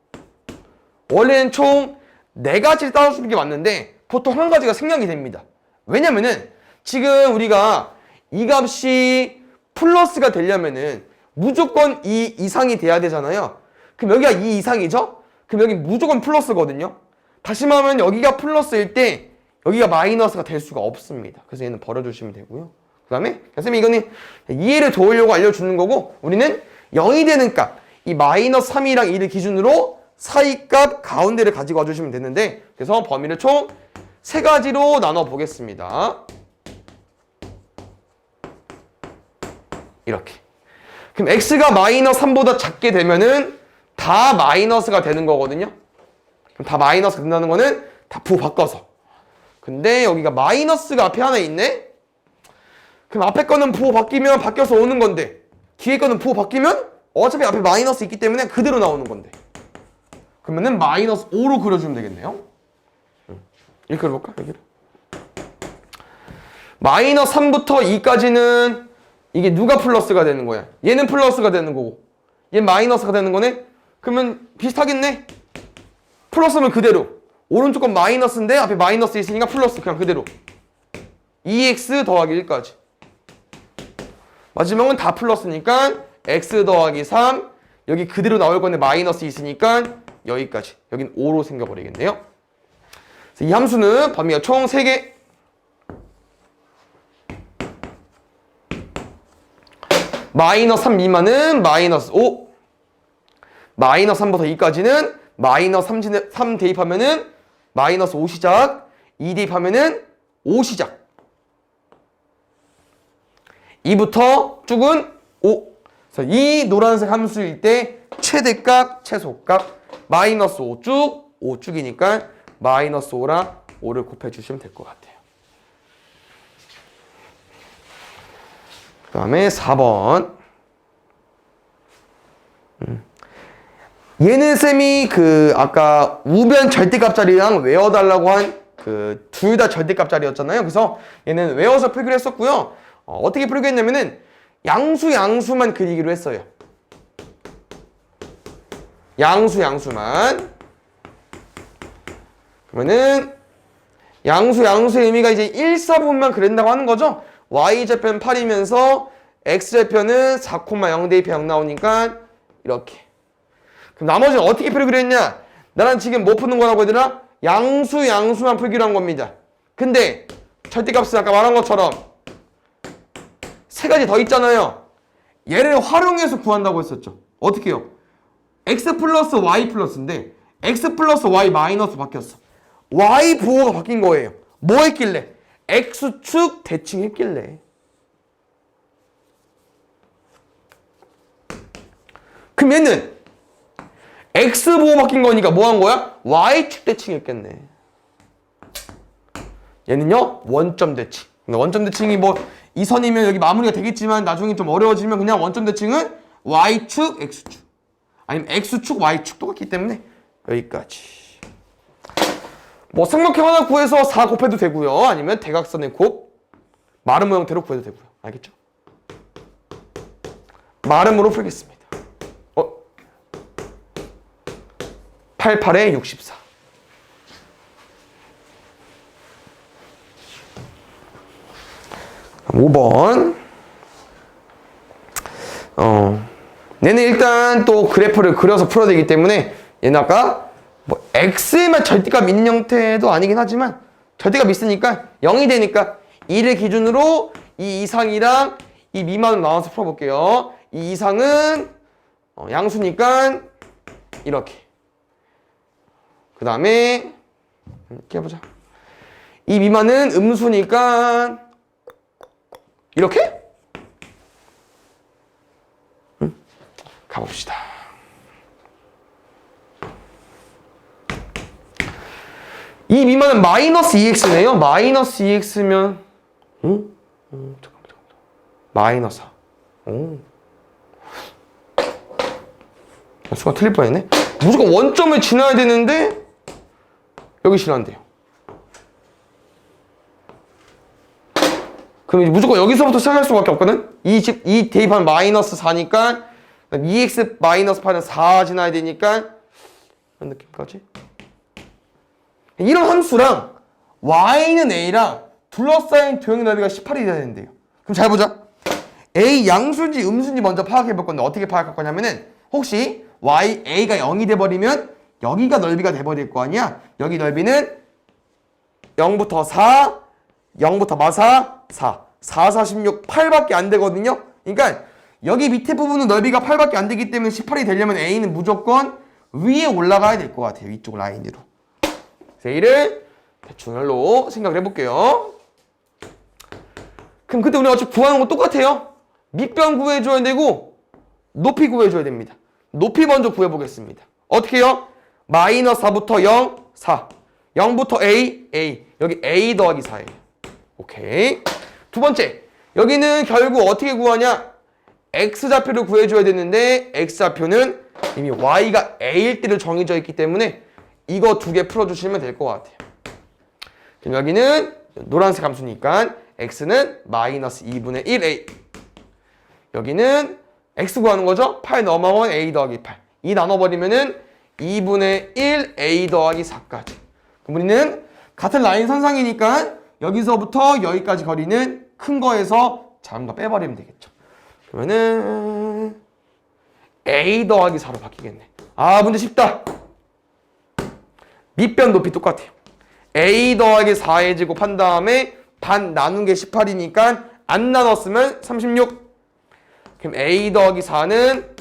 A: 원래는 총 4가지를 따져주는 게 맞는데 보통 한 가지가 생략이 됩니다. 왜냐면은 지금 우리가 이 값이 플러스가 되려면은 무조건 2 이상이 돼야 되잖아요. 그럼 여기가 2 이상이죠? 그럼 여기 무조건 플러스거든요. 다시 말하면 여기가 플러스일 때 여기가 마이너스가 될 수가 없습니다. 그래서 얘는 버려주시면 되고요. 그 다음에 선생님 이거는 이해를 도우려고 알려주는 거고 우리는 0이 되는 값, 이 마이너스 3이랑 2를 기준으로 사이 값 가운데를 가지고 와주시면 되는데 그래서 범위를 총 3가지로 나눠 보겠습니다. 이렇게. 그럼 x가 마이너스 3보다 작게 되면은 다 마이너스가 되는 거거든요. 그럼 다 마이너스가 된다는 거는 다 부호 바꿔서. 근데 여기가 마이너스가 앞에 하나 있네? 그럼 앞에 거는 부호 바뀌면 바뀌어서 오는 건데 뒤에 거는 부호 바뀌면 어차피 앞에 마이너스 있기 때문에 그대로 나오는 건데 그러면은 마이너스 5로 그려주면 되겠네요. 이렇게 그려볼까? 여기를. 마이너스 3부터 2까지는 이게 누가 플러스가 되는 거야? 얘는 플러스가 되는 거고 얘는 마이너스가 되는 거네? 그러면 비슷하겠네? 플러스면 그대로 오른쪽 건 마이너스인데 앞에 마이너스 있으니까 플러스 그냥 그대로 2x 더하기 1까지 마지막은 다 플러스니까 x 더하기 3 여기 그대로 나올 건데 마이너스 있으니까 여기까지. 여긴 5로 생겨버리겠네요. 그래서 이 함수는 범위가 총 3개. 마이너스 3 미만은 마이너스 5. 마이너스 3부터 2까지는 마이너스 3 대입하면은 마이너스 5 시작. 2 대입하면은 5 시작. 2부터 쭉은 5. 그래서 이 노란색 함수일 때 최대값, 최소값 마이너스 5쭉, 5쭉이니까 마이너스 5랑 5를 곱해주시면 될 것 같아요. 그 다음에 4번. 얘는 쌤이 아까 우변 절대값자리랑 외워달라고 한 둘 다 절대값자리였잖아요. 그래서 얘는 외워서 풀기로 했었고요. 어떻게 풀기로 했냐면은 양수만 그리기로 했어요. 양수만. 그러면은 양수의 의미가 이제 1, 4분만 그린다고 하는 거죠. y좌표는 8이면서 x좌표는 4,0 대입해 0 나오니까 이렇게. 그럼 나머지는 어떻게 풀기로 했냐? 나는 지금 뭐 푸는 거라고 얘들아? 양수만 풀기로 한 겁니다. 근데 절대값은 아까 말한 것처럼 3가지 더 있잖아요. 얘를 활용해서 구한다고 했었죠. 어떻게 해요? x 플러스 y 플러스인데 x 플러스 y 마이너스 바뀌었어. y 부호가 바뀐 거예요. 뭐 했길래? x축 대칭했길래. 그럼 얘는 x 부호 바뀐 거니까 뭐 한 거야? y축 대칭했겠네. 얘는요 원점 대칭. 원점 대칭이 뭐 이 선이면 여기 마무리가 되겠지만 나중에 좀 어려워지면 그냥 원점 대칭은 y축, x축 아니면 x축, y축 똑같기 때문에 여기까지. 뭐 삼각형 하나 구해서 4 곱해도 되고요. 아니면 대각선의 곱, 마름모 형태로 구해도 되고요. 알겠죠? 마름모로 풀겠습니다. 88에 64. 그럼 5번. 얘는 일단 또 그래프를 그려서 풀어야 되기 때문에 얘는 아까 뭐 x에만 절대값 있는 형태도 아니긴 하지만 절대값 있으니까 0이 되니까 1을 기준으로 이 이상이랑 이 미만으로 나눠서 풀어볼게요. 이 이상은 양수니까 이렇게. 그 다음에 이렇게 해보자. 이 미만은 음수니까 이렇게? 가봅시다. 이 미만은 마이너스 2x네요. 마이너스 2x면 잠깐만. 마이너스 4. 수가 틀릴 뻔했네. 무조건 원점을 지나야 되는데 여기 지난대요. 그럼 무조건 여기서부터 시작할 수밖에 없거든. 이 대입하면 마이너스 4니까 2x 마이너스 8은 4 지나야 되니까 이런 느낌까지. 이런 함수랑 y는 a랑 둘러싸인 도형의 넓이가 18이 돼야 되는데요. 그럼 잘 보자. a 양수인지 음수인지 먼저 파악해 볼 건데 어떻게 파악할 거냐면은 혹시 a가 0이 돼버리면 여기가 넓이가 돼버릴 거 아니야. 여기 넓이는 0부터 4, 0부터 마사 4, 4, 4, 16, 8밖에 안 되거든요. 그러니까 여기 밑에 부분은 넓이가 8밖에 안 되기 때문에 18이 되려면 a는 무조건 위에 올라가야 될 것 같아요. 이쪽 라인으로. 그래서 a를 대충열로 생각을 해볼게요. 그럼 그때 우리가 어차피 구하는 건 똑같아요. 밑변 구해줘야 되고 높이 구해줘야 됩니다. 높이 먼저 구해보겠습니다. 어떻게 해요? 마이너스 4부터 0, 4. 0부터 a. 여기 a 더하기 4예요. 오케이. 두 번째. 여기는 결국 어떻게 구하냐? x좌표를 구해줘야 되는데 x좌표는 이미 y가 a일 때로 정해져 있기 때문에 이거 두 개 풀어주시면 될 것 같아요. 그럼 여기는 노란색 함수니까 x는 마이너스 2분의 1a. 여기는 x 구하는 거죠? 8 넘어온 a 더하기 8. 2 나눠버리면은 2분의 1 a 더하기 4까지. 그럼 우리는 같은 라인 선상이니까 여기서부터 여기까지 거리는 큰 거에서 작은 거 빼버리면 되겠죠. 그러면은 a 더하기 4로 바뀌겠네. 아, 문제 쉽다. 밑변 높이 똑같아요. a 더하기 4의 제곱 한 다음에 반 나눈 게 18이니까 안 나눴으면 36. 그럼 a 더하기 4는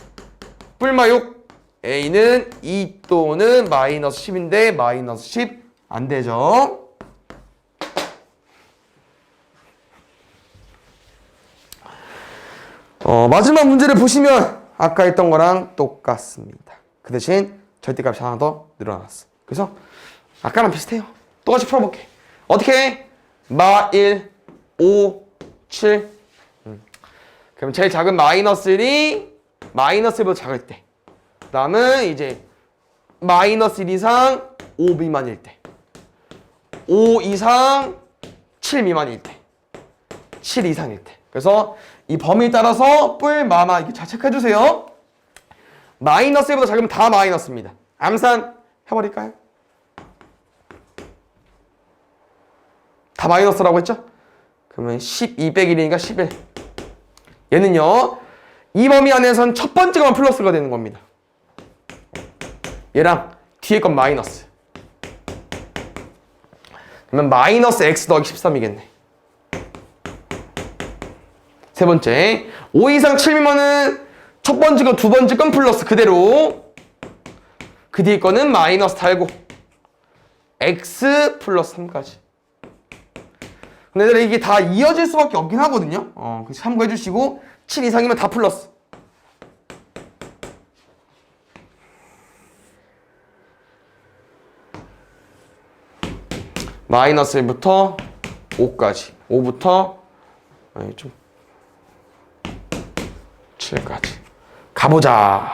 A: 뿔마 6. a는 2 또는 마이너스 10인데 마이너스 10 안 되죠. 마지막 문제를 보시면 아까 했던 거랑 똑같습니다. 그 대신 절대값이 하나 더 늘어났어. 그래서 아까랑 비슷해요. 똑같이 풀어볼게. 어떻게 해? 마 1, 5, 7. 그럼 제일 작은 마이너스 1이 마이너스 1보다 작을 때. 그 다음은 이제 마이너스 1 이상 5 미만일 때. 5 이상 7 미만일 때. 7 이상일 때. 그래서 이 범위에 따라서 뿔, 마마 이렇게 잘 체크해주세요. 마이너스 1보다 작으면 다 마이너스입니다. 암산 해버릴까요? 다 마이너스라고 했죠? 그러면 12 빼기 1이니까 11. 얘는요, 이 범위 안에선 첫 번째가 플러스가 되는 겁니다. 얘랑 뒤에 건 마이너스. 그러면 마이너스 x 더하기 13이겠네. 세 번째, 5 이상 7 미만은 첫 번째 건 두 번째 건 플러스 그대로. 그 뒤에 거는 마이너스 달고 x 플러스 3까지. 근데 얘들아 이게 다 이어질 수밖에 없긴 하거든요. 그래서 참고해 주시고 7 이상이면 다 플러스. 마이너스 1부터 5까지. 5부터 좀 7까지. 가보자.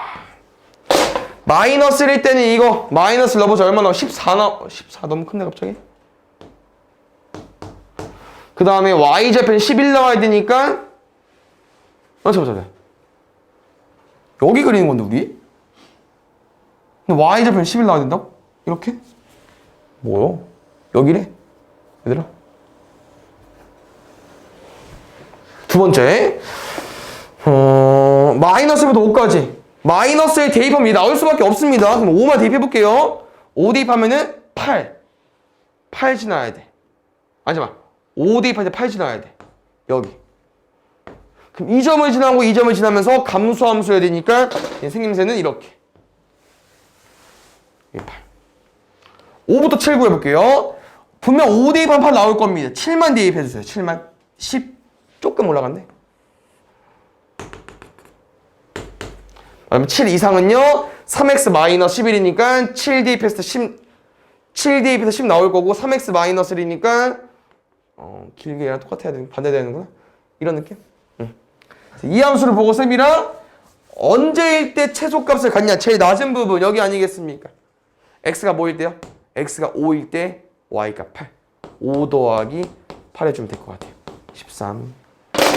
A: 마이너스 1일 때는 이거 마이너스 넣어보자. 얼마 나와? 14 너무 큰데 갑자기? 그 다음에 y좌편 11 나와야 되니까 잠깐만. 여기 그리는 건데 우리? 근데 y좌편 11 나와야 된다고? 이렇게? 뭐요? 여기래? 얘들아 두 번째 마이너스부터 5까지 마이너스에 대입하면 나올 수밖에 없습니다. 그럼 5만 대입해볼게요. 5 대입하면은 8 지나야 돼. 잠깐만 5 대입할 때 8 지나야 돼. 여기. 그럼 2점을 지나고 2점을 지나면서 감소함수해야 되니까 생김새는 이렇게. 8. 5부터 7 구해볼게요. 분명 5 대입하면 8 나올 겁니다. 7만 대입해주세요. 7만 10 조금 올라갔네. 그럼 7 이상은요 3x 마이너스 11이니까 7 대입해서 10 나올 거고 3x 마이너스 1이니까 길게 얘랑 똑같아야 되는 반대되는구나. 이런 느낌? 이 함수를 보고 쌤이랑 언제일 때 최소값을 갖냐 제일 낮은 부분 여기 아니겠습니까? x가 뭐일 때요? x가 5일 때 y가 8 5 더하기 8 해주면 될 것 같아요. 13